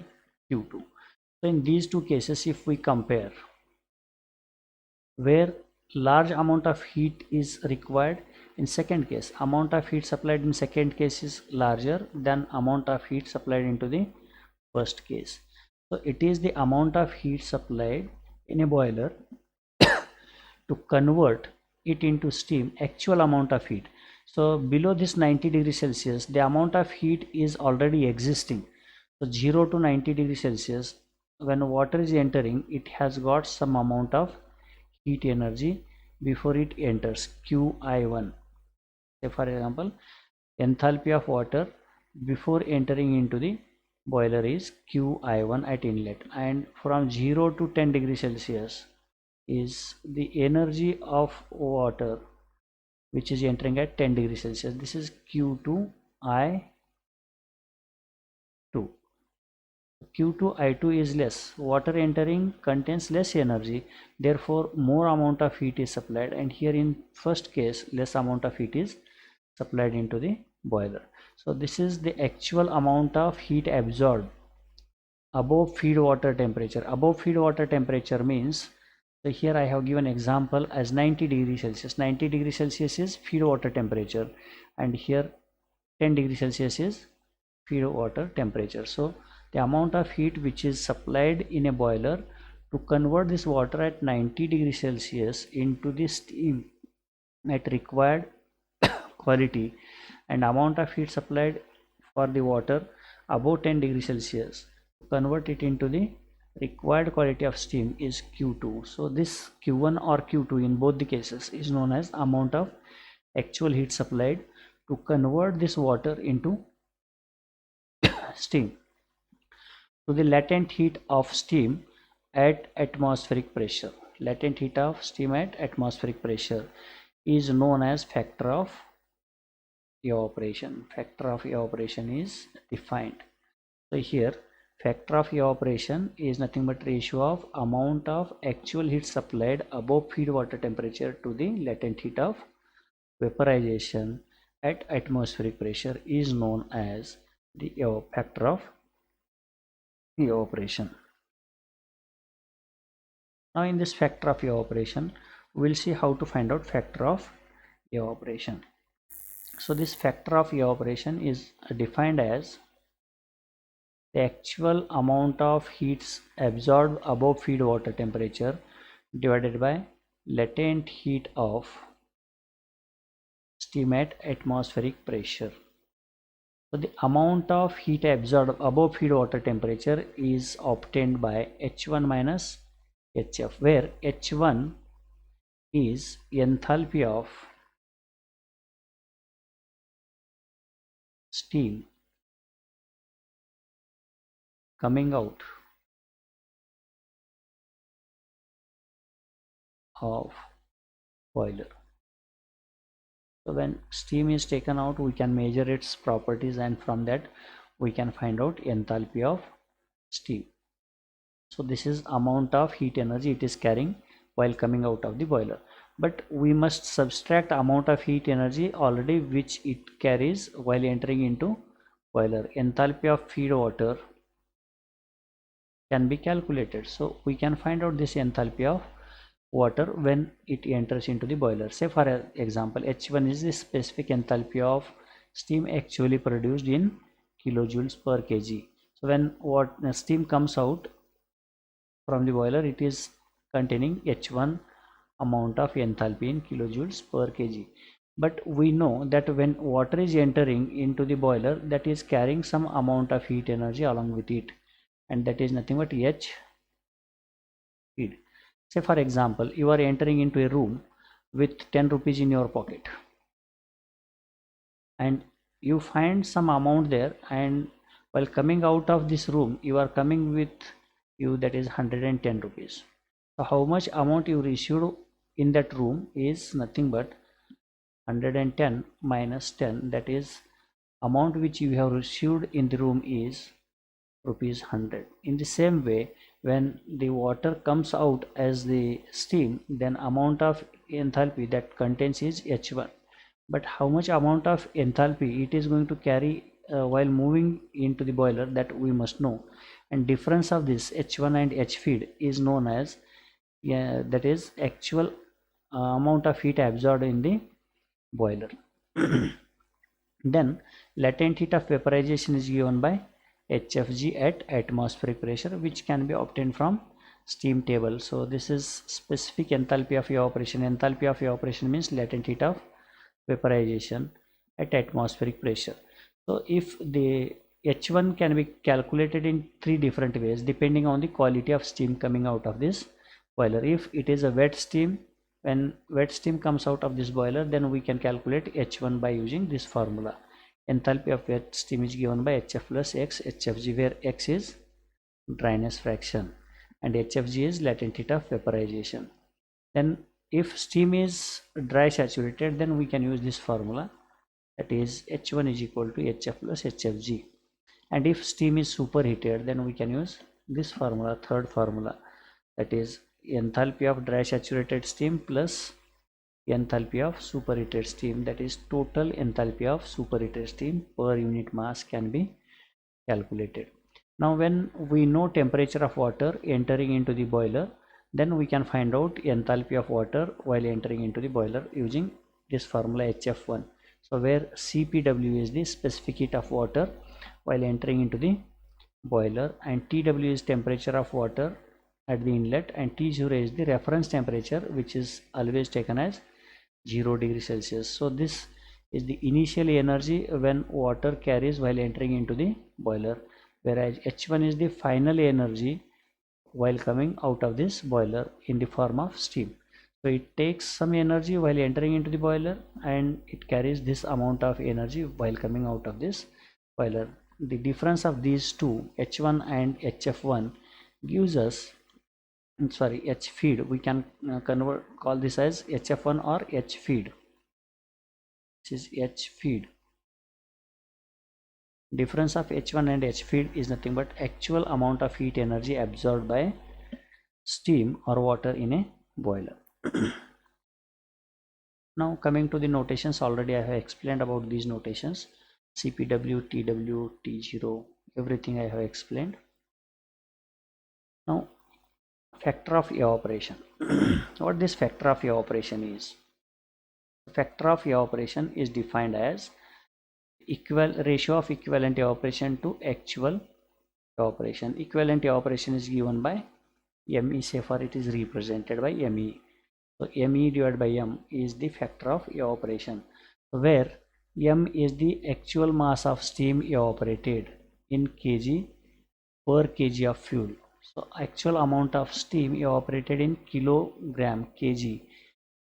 Q2. So in these two cases, if we compare, where large amount of heat is required in second case, amount of heat supplied in second case is larger than amount of heat supplied into the first case. So it is the amount of heat supplied in a boiler to convert it into steam, actual amount of heat. So below this 90 degrees Celsius, the amount of heat is already existing. So 0 to 90 degrees Celsius, when water is entering, it has got some amount of heat energy before it enters, Qi1. Say for example, enthalpy of water before entering into the boiler is Qi1 at inlet, and from 0 to 10 degrees Celsius is the energy of water which is entering at 10 degrees Celsius. This is Q2I2. Q2I2 is less. Water entering contains less energy, therefore more amount of heat is supplied, and here in first case less amount of heat is supplied into the boiler. So this is the actual amount of heat absorbed above feed water temperature. Above feed water temperature means, so here I have given example as 90 degrees Celsius. 90 degrees Celsius is feed water temperature, and here 10 degrees Celsius is feed water temperature. So the amount of heat which is supplied in a boiler to convert this water at 90 degrees Celsius into the steam at required quality, and amount of heat supplied for the water above 10 degrees Celsius to convert it into the required quality of steam is Q2. So this Q1 or Q2 in both the cases is known as amount of actual heat supplied to convert this water into steam to the latent heat of steam at atmospheric pressure. Latent heat of steam at atmospheric pressure is known as factor of evaporation. Factor of evaporation is defined. So here factor of evaporation is nothing but ratio of amount of actual heat supplied above feed water temperature to the latent heat of vaporization at atmospheric pressure is known as the factor of evaporation. Now in this factor of evaporation, we'll see how to find out factor of evaporation. So this factor of evaporation is defined as the actual amount of heat absorbed above feed water temperature divided by latent heat of steam at atmospheric pressure. So the amount of heat absorbed above feed water temperature is obtained by H1 minus HF, where H1 is enthalpy of steam coming out of boiler. So when steam is taken out, we can measure its properties, and from that we can find out enthalpy of steam. So this is amount of heat energy it is carrying while coming out of the boiler, but we must subtract amount of heat energy already which it carries while entering into boiler. Enthalpy of feed water can be calculated, so we can find out this enthalpy of water when it enters into the boiler. Say for example, H1 is the specific enthalpy of steam actually produced in kilojoules per kg. So when steam comes out from the boiler, it is containing H1 amount of enthalpy in kilojoules per kg. But we know that when water is entering into the boiler, that is carrying some amount of heat energy along with it, and that is nothing but H heat. Say for example, you are entering into a room with 10 rupees in your pocket, and you find some amount there, and while coming out of this room you are coming with you that is 110 rupees. So how much amount you received in that room is nothing but 110 minus 10, that is amount which you have received in the room is rupees 100. In the same way, when the water comes out as the steam, then amount of enthalpy that contains is H1, but how much amount of enthalpy it is going to carry while moving into the boiler, that we must know. And difference of this H1 and H feed is known as, that is actual amount of heat absorbed in the boiler. Then latent heat of vaporization is given by HFG at atmospheric pressure, which can be obtained from steam table. So this is specific enthalpy of evaporation. Enthalpy of evaporation means latent heat of vaporization at atmospheric pressure. So if the H1 can be calculated in 3 different ways depending on the quality of steam coming out of this boiler. If it is a wet steam, when wet steam comes out of this boiler, then we can calculate H1 by using this formula. Enthalpy of wet steam is given by HF plus X HFG, where X is dryness fraction and HFG is latent heat of vaporization. Then if steam is dry saturated, then we can use this formula, that is H1 is equal to HF plus HFG. And if steam is superheated, then we can use this formula, third formula, that is enthalpy of dry saturated steam plus enthalpy of superheated steam, that is total enthalpy of superheated steam per unit mass can be calculated. Now when we know temperature of water entering into the boiler, then we can find out enthalpy of water while entering into the boiler using this formula HF1. So where CPW is the specific heat of water while entering into the boiler, and TW is temperature of water at the inlet, and T0 is the reference temperature, which is always taken as 0 degree Celsius. So this is the initial energy when water carries while entering into the boiler, whereas H1 is the final energy while coming out of this boiler in the form of steam. So it takes some energy while entering into the boiler and it carries this amount of energy while coming out of this boiler. The difference of these two, H1 and HF1, gives us, H feed, we can call this as HF1 or H feed. This is H feed. Difference of H1 and H feed is nothing but actual amount of heat energy absorbed by steam or water in a boiler. Now coming to the notations, already I have explained about these notations, CPW, TW, T0, everything I have explained. Now factor of evaporation. What this factor of evaporation is? Factor of evaporation is defined as ratio of equivalent evaporation to actual evaporation. Equivalent evaporation is given by ME, say for it is represented by ME. So ME divided by M is the factor of evaporation, where M is the actual mass of steam evaporated in kg per kg of fuel. So actual amount of steam evaporated in kilogram kg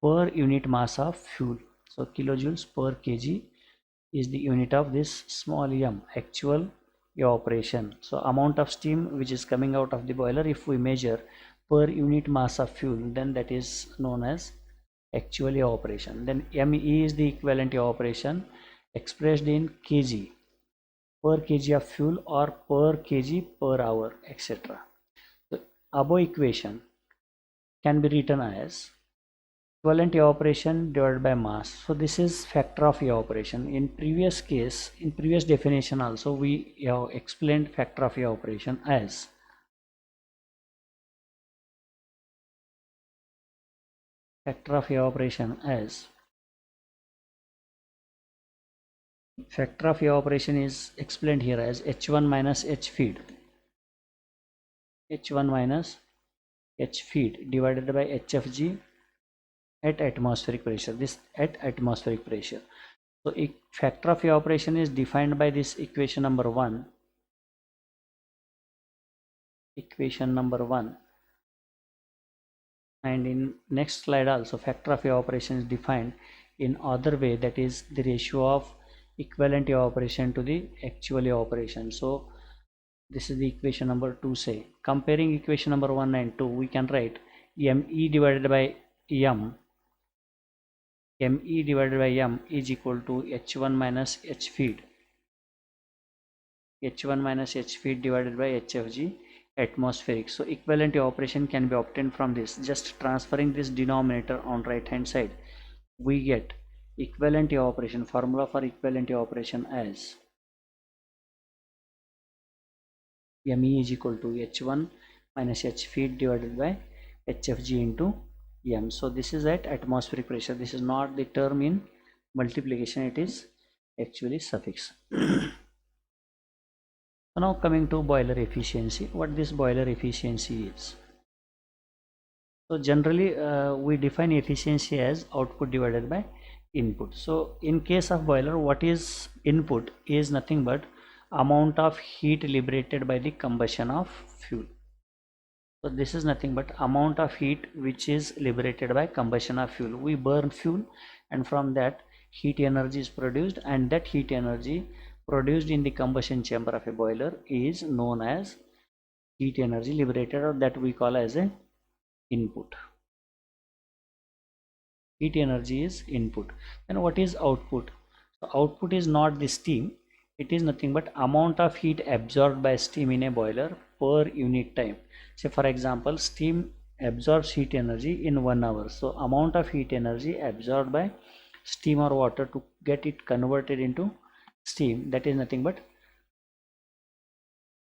per unit mass of fuel. So kilojoules per kg is the unit of this small m, actual evaporation. So amount of steam which is coming out of the boiler, if we measure per unit mass of fuel, then that is known as actual evaporation. Then ME is the equivalent evaporation expressed in kg per kg of fuel or per kg per hour, etc. The above equation can be written as equivalent evaporation divided by mass. So this is factor of evaporation. In previous case, in previous definition also, we have explained factor of evaporation as factor of evaporation is explained here as H1 minus H feed. H1 minus H feed divided by HFG at atmospheric pressure. This at atmospheric pressure. So factor of evaporation is defined by this equation number 1. Equation number 1. And in next slide also factor of evaporation is defined in other way, that is the ratio of equivalent evaporation to the actual evaporation. So this is the equation number 2. Say comparing equation number 1 and 2, we can write ME divided by M is equal to H1 minus H feed divided by HFG atmospheric. So equivalent evaporation can be obtained from this. Just transferring this denominator on right hand side, we get equivalent evaporation, formula for equivalent evaporation as Me is equal to H1 minus H feed divided by HFG into M. So this is at atmospheric pressure. This is not the term in multiplication, it is actually suffix. So now coming to boiler efficiency, what this boiler efficiency is. So generally we define efficiency as output divided by input. So in case of boiler, what is input is nothing but amount of heat liberated by the combustion of fuel. So this is nothing but amount of heat which is liberated by combustion of fuel. We burn fuel and from that heat energy is produced, and that heat energy produced in the combustion chamber of a boiler is known as heat energy liberated, or that we call as a input. Heat energy is input. Then what is output? So output is not the steam, it is nothing but amount of heat absorbed by steam in a boiler per unit time. Say for example, steam absorbs heat energy in 1 hour. So amount of heat energy absorbed by steam or water to get it converted into steam, that is nothing but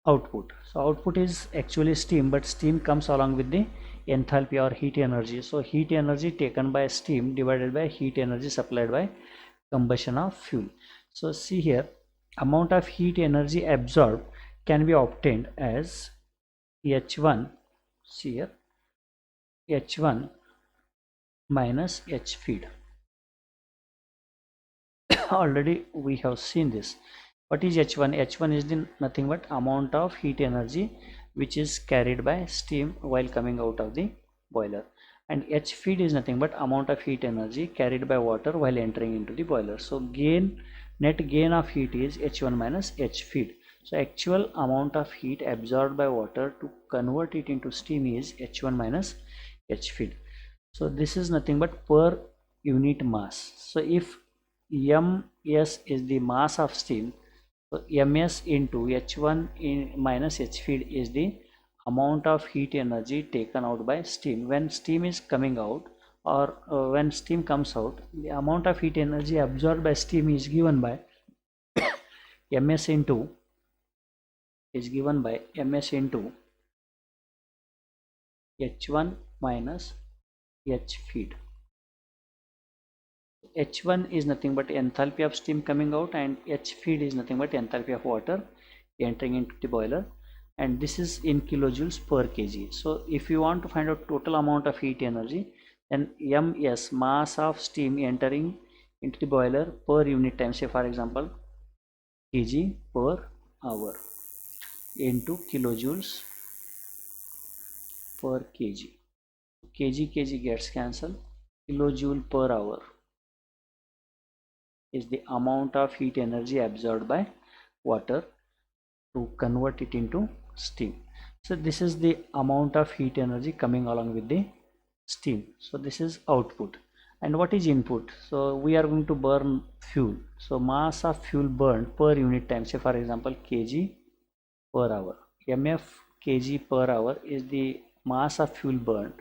output. So output is actually steam, but steam comes along with the enthalpy or heat energy. So heat energy taken by steam divided by heat energy supplied by combustion of fuel. So see here, amount of heat energy absorbed can be obtained as H1, see here, H1 minus H feed. Already we have seen this. What is H1? H1 is the nothing but amount of heat energy which is carried by steam while coming out of the boiler, and H feed is nothing but amount of heat energy carried by water while entering into the boiler. So net gain of heat is H1 minus H feed. So actual amount of heat absorbed by water to convert it into steam is H1 minus H feed. So this is nothing but per unit mass. So if ms is the mass of steam, so ms into H1 minus H feed is the amount of heat energy taken out by steam. When steam is coming out, or when steam comes out, the amount of heat energy absorbed by steam is given by ms into H1 minus H feed. H1 is nothing but enthalpy of steam coming out, and H feed is nothing but enthalpy of water entering into the boiler, and this is in kilojoules per kg. So if you want to find out total amount of heat energy, then ms, mass of steam entering into the boiler per unit time, say for example kg per hour into kilojoules per kg. Kg gets cancelled. Kilojoule per hour is the amount of heat energy absorbed by water to convert it into steam. So this is the amount of heat energy coming along with the steam. So this is output. And what is input? So we are going to burn fuel. So mass of fuel burned per unit time, say for example kg per hour. mf kg per hour is the mass of fuel burned,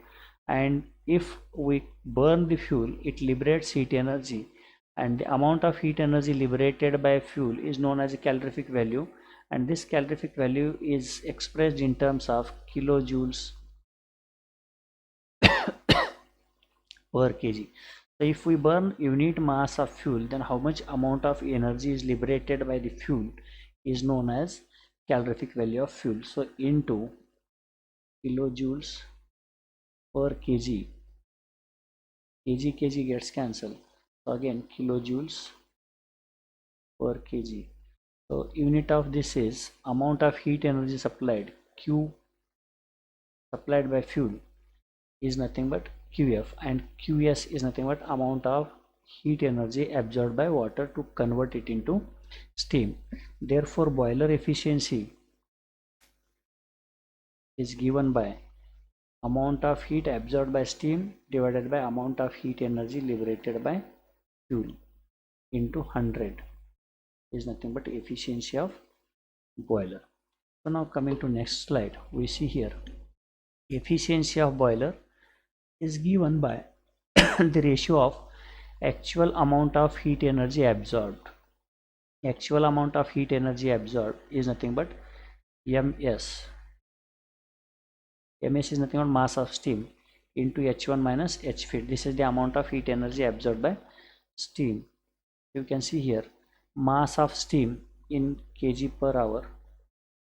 and if we burn the fuel, it liberates heat energy, and the amount of heat energy liberated by fuel is known as a calorific value, and this calorific value is expressed in terms of kilojoules per kg. So if we burn unit mass of fuel, then how much amount of energy is liberated by the fuel is known as calorific value of fuel. So into kilojoules per kg, kg gets cancelled. So again kilojoules per kg. So unit of this is amount of heat energy supplied, Q supplied by fuel is nothing but QF, and QS is nothing but amount of heat energy absorbed by water to convert it into steam. Therefore boiler efficiency is given by amount of heat absorbed by steam divided by amount of heat energy liberated by fuel into 100 is nothing but efficiency of boiler. So now coming to next slide, we see here efficiency of boiler is given by the ratio of actual amount of heat energy absorbed. Actual amount of heat energy absorbed is nothing but ms. ms is nothing but mass of steam into h1 minus h feet. This is the amount of heat energy absorbed by steam. You can see here mass of steam in kg per hour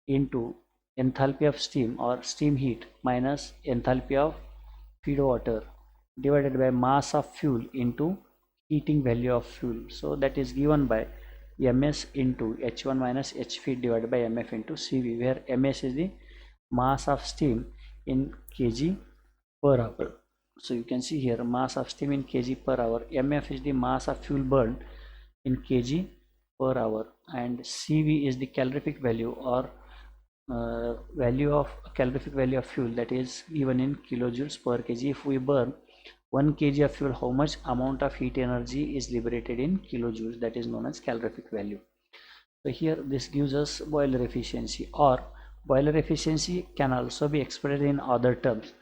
into enthalpy of steam or steam heat minus enthalpy of feed water divided by mass of fuel into heating value of fuel. So that is given by ms into h1 minus h feed divided by mf into cv, where ms is the mass of steam in kg per hour. So you can see here mass of steam in kg per hour, mf is the mass of fuel burned in kg per hour, and cv is the calorific value or calorific value of fuel, that is given in kilojoules per kg. If we burn 1 kg of fuel, how much amount of heat energy is liberated in kilojoules, that is known as calorific value. So here this gives us boiler efficiency, or boiler efficiency can also be expressed in other terms,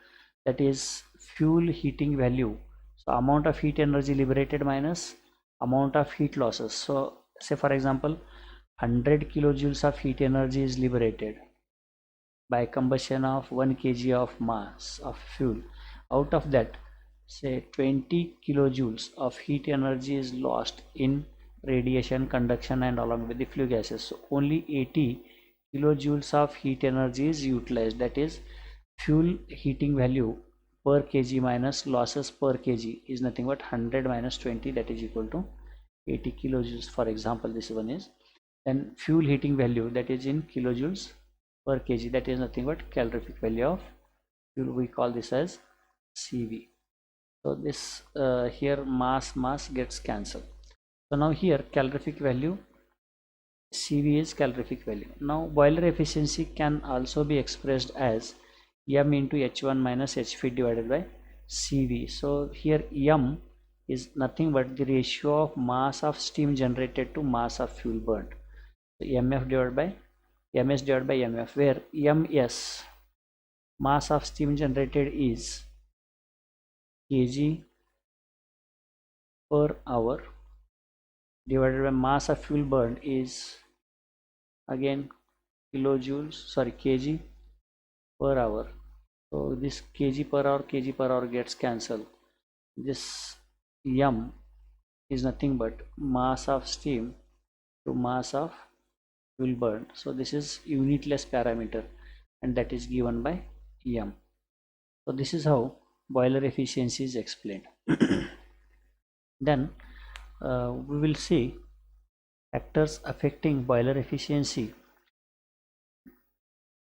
that is fuel heating value. So amount of heat energy liberated minus amount of heat losses. So say for example 100 kilojoules of heat energy is liberated by combustion of 1 kg of mass of fuel. Out of that, say 20 kilojoules of heat energy is lost in radiation, conduction and along with the flue gases. So only 80 kilojoules of heat energy is utilized, that is fuel heating value per kg minus losses per kg is nothing but 100 minus 20, that is equal to 80 kilojoules. For example, this one is, then fuel heating value, that is in kilojoules per kg, that is nothing but calorific value of fuel. We call this as cv. So this here mass gets cancelled. So now here calorific value, cv is calorific value. Now boiler efficiency can also be expressed as m into h1 minus h feed divided by cv. So here m is nothing but the ratio of mass of steam generated to mass of fuel burned. So mf divided by ms divided by mf, where ms mass of steam generated is kg per hour divided by mass of fuel burned is again kg per hour. So this kg per hour gets cancelled. This m is nothing but mass of steam to mass of fuel burned. So this is unitless parameter, and that is given by m. So this is how boiler efficiency is explained. Then we will see factors affecting boiler efficiency.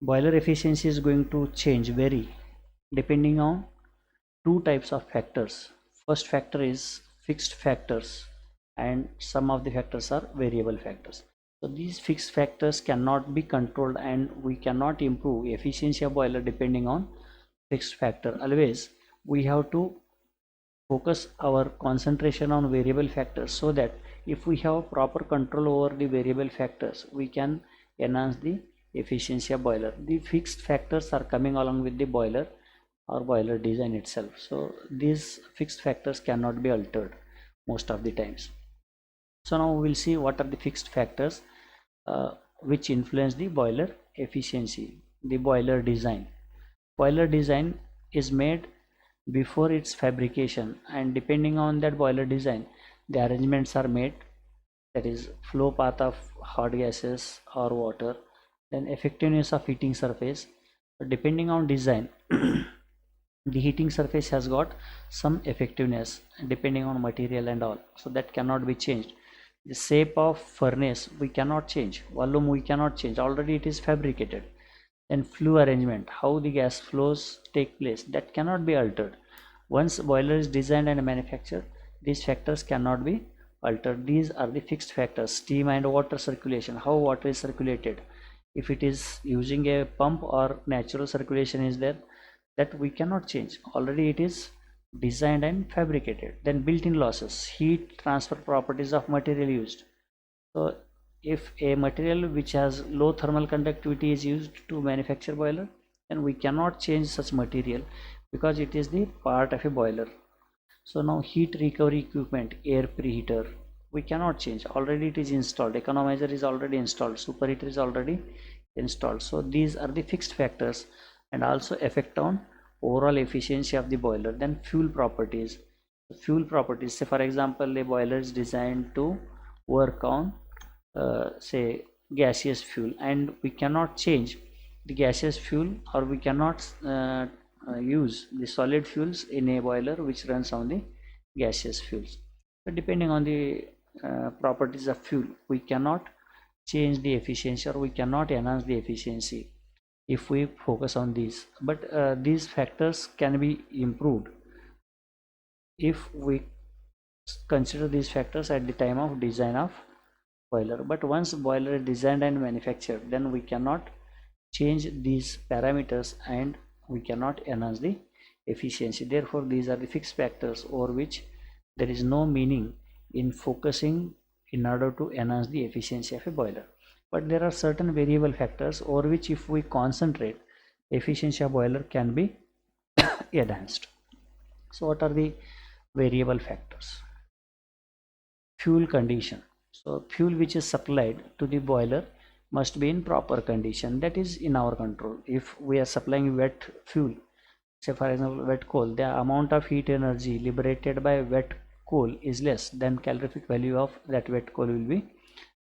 Boiler efficiency is going to vary depending on two types of factors. First factor is fixed factors, and some of the factors are variable factors. So these fixed factors cannot be controlled, and we cannot improve efficiency of boiler depending on fixed factor. Always we have to focus our concentration on variable factors, so that if we have proper control over the variable factors, we can enhance the efficiency of boiler. The fixed factors are coming along with the boiler or boiler design itself. So these fixed factors cannot be altered most of the times. So now we will see what are the fixed factors which influence the boiler efficiency. The boiler design. Boiler design is made before its fabrication, and depending on that boiler design, the arrangements are made, that is flow path of hot gases or water, then effectiveness of heating surface. Depending on design, the heating surface has got some effectiveness depending on material and all, so that cannot be changed. The shape of furnace we cannot change, volume we cannot change, already it is fabricated. Then flue arrangement, how the gas flows take place, that cannot be altered. Once boiler is designed and manufactured, these factors cannot be altered. These are the fixed factors. Steam and water circulation, how water is circulated, if it is using a pump or natural circulation is there, that we cannot change, already it is designed and fabricated. Then built-in losses, heat transfer properties of material used. So if a material which has low thermal conductivity is used to manufacture boiler, then we cannot change such material because it is the part of a boiler. So now heat recovery equipment, air preheater, we cannot change, already it is installed. Economizer is already installed, superheater is already installed. So these are the fixed factors and also affect on overall efficiency of the boiler. Then fuel properties. Fuel properties, say for example a boiler is designed to work on say gaseous fuel, and we cannot change the gaseous fuel, or we cannot use the solid fuels in a boiler which runs on the gaseous fuels. So depending on the properties of fuel, we cannot change the efficiency or we cannot enhance the efficiency if we focus on these. But these factors can be improved if we consider these factors at the time of design of boiler. But once boiler is designed and manufactured, then we cannot change these parameters and we cannot enhance the efficiency. Therefore these are the fixed factors over which there is no meaning in focusing in order to enhance the efficiency of a boiler. But there are certain variable factors over which if we concentrate, efficiency of boiler can be enhanced. So what are the variable factors? Fuel condition. So fuel which is supplied to the boiler must be in proper condition. That is in our control. If we are supplying wet fuel, say for example wet coal, the amount of heat energy liberated by wet coal is less, then calorific value of that wet coal will be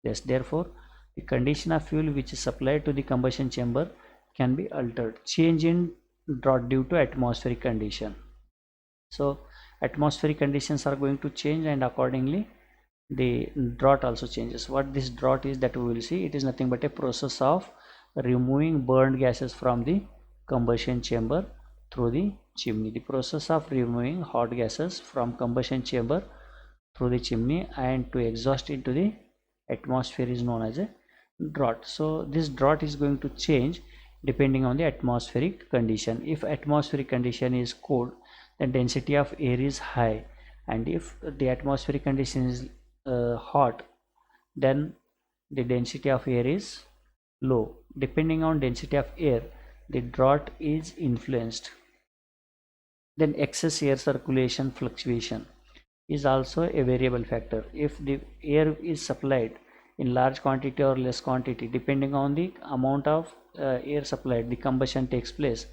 less. Therefore the condition of fuel which is supplied to the combustion chamber can be altered. Change in draught due to atmospheric condition. So atmospheric conditions are going to change, and accordingly the draught also changes. What this draught is, that we will see. It is nothing but a process of removing burned gases from the combustion chamber through the chimney. The process of removing hot gases from combustion chamber through the chimney and to exhaust into the atmosphere is known as a draught. So this draught is going to change depending on the atmospheric condition. If atmospheric condition is cold, then density of air is high, and if the atmospheric condition is hot, then the density of air is low. Depending on density of air, the draught is influenced. Then excess air circulation fluctuation is also a variable factor. If the air is supplied in large quantity or less quantity, depending on the amount of air supplied, the combustion takes place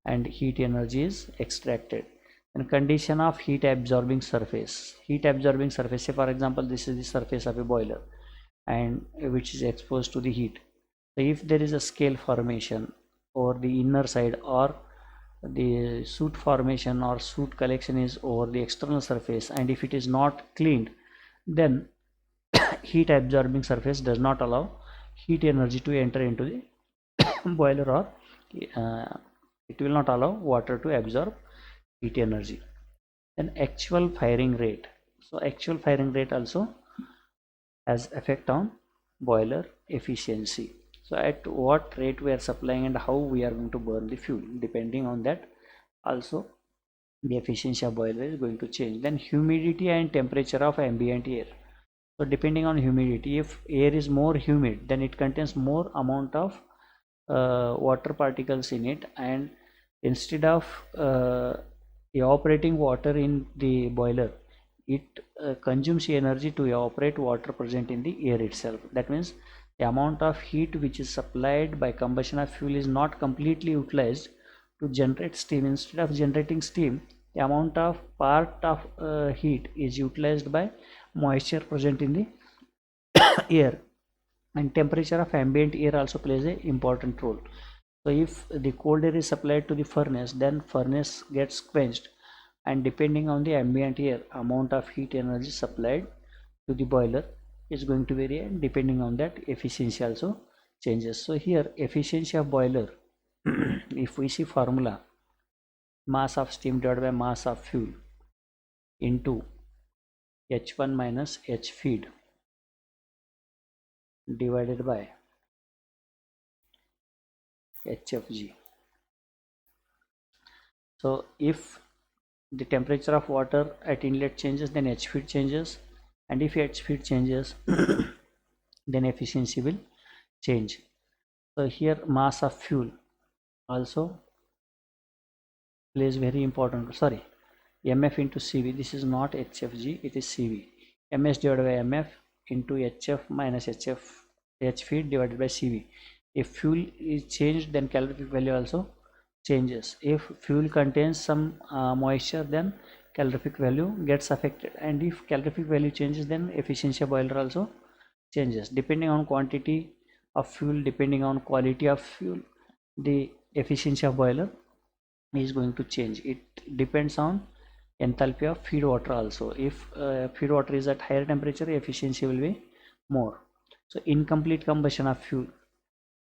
and heat energy is extracted. And condition of heat absorbing surface. Heat absorbing surface, say for example this is the surface of a boiler and which is exposed to the heat. So if there is a scale formation over the inner side, or the soot formation or soot collection is over the external surface, and if it is not cleaned, then heat absorbing surface does not allow heat energy to enter into the boiler, or it will not allow water to absorb heat energy. Then actual firing rate. So actual firing rate also has effect on boiler efficiency. So at what rate we are supplying and how we are going to burn the fuel, depending on that also the efficiency of boiler is going to change. Then humidity and temperature of ambient air. So depending on humidity, if air is more humid, then it contains more amount of water particles in it, and instead of evaporating water in the boiler, it consumes energy to evaporate water present in the air itself. That means the amount of heat which is supplied by combustion of fuel is not completely utilized to generate steam. Instead of generating steam, the amount of part of heat is utilized by moisture present in the air. And temperature of ambient air also plays an important role. So if the cold air is supplied to the furnace, then furnace gets quenched, and depending on the ambient air, amount of heat energy supplied to the boiler is going to vary, and depending on that efficiency also changes. So here efficiency of boiler if we see formula, mass of steam divided by mass of fuel into H1 minus H feed divided by HFG. So if the temperature of water at inlet changes, then H feed changes, and if H feed changes then efficiency will change. So here mass of fuel also plays very important. Sorry, MF into CV. This is not HFG, it is CV. MS divided by MF into HF minus HF, H feed divided by CV. If fuel is changed, then calorific value also changes. If fuel contains some moisture, then calorific value gets affected, and if calorific value changes, then efficiency of boiler also changes. Depending on quantity of fuel, depending on quality of fuel, the efficiency of boiler is going to change. It depends on enthalpy of feed water also. If feed water is at higher temperature, efficiency will be more. So incomplete combustion of fuel.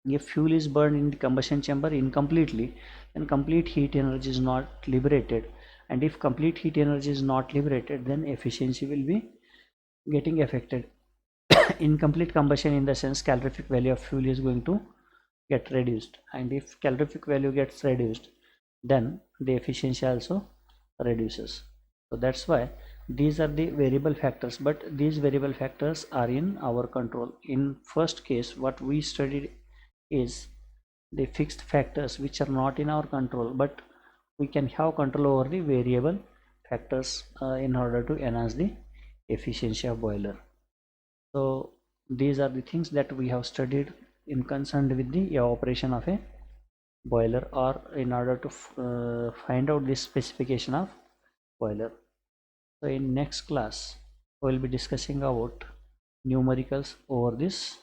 If fuel is burned in the combustion chamber incompletely, then complete heat energy is not liberated, and if complete heat energy is not liberated, then efficiency will be getting affected. Incomplete combustion, in the sense calorific value of fuel is going to get reduced, and if calorific value gets reduced, then the efficiency also reduces. So that's why these are the variable factors, but these variable factors are in our control. In first case, what we studied is the fixed factors which are not in our control, but we can have control over the variable factors in order to enhance the efficiency of boiler. So these are the things that we have studied in concerned with the operation of a boiler, or in order to find out the specification of boiler. So in next class we will be discussing about numericals over this,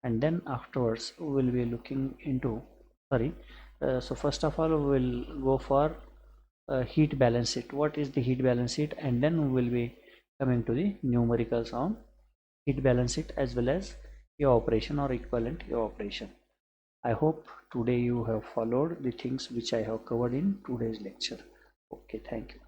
and then afterwards we will be looking into so first of all we will go for heat balance sheet. What is the heat balance sheet? And then we will be coming to the numericals on heat balance sheet as well as evaporation or equivalent evaporation. I hope today you have followed the things which I have covered in today's lecture. Okay, thank you.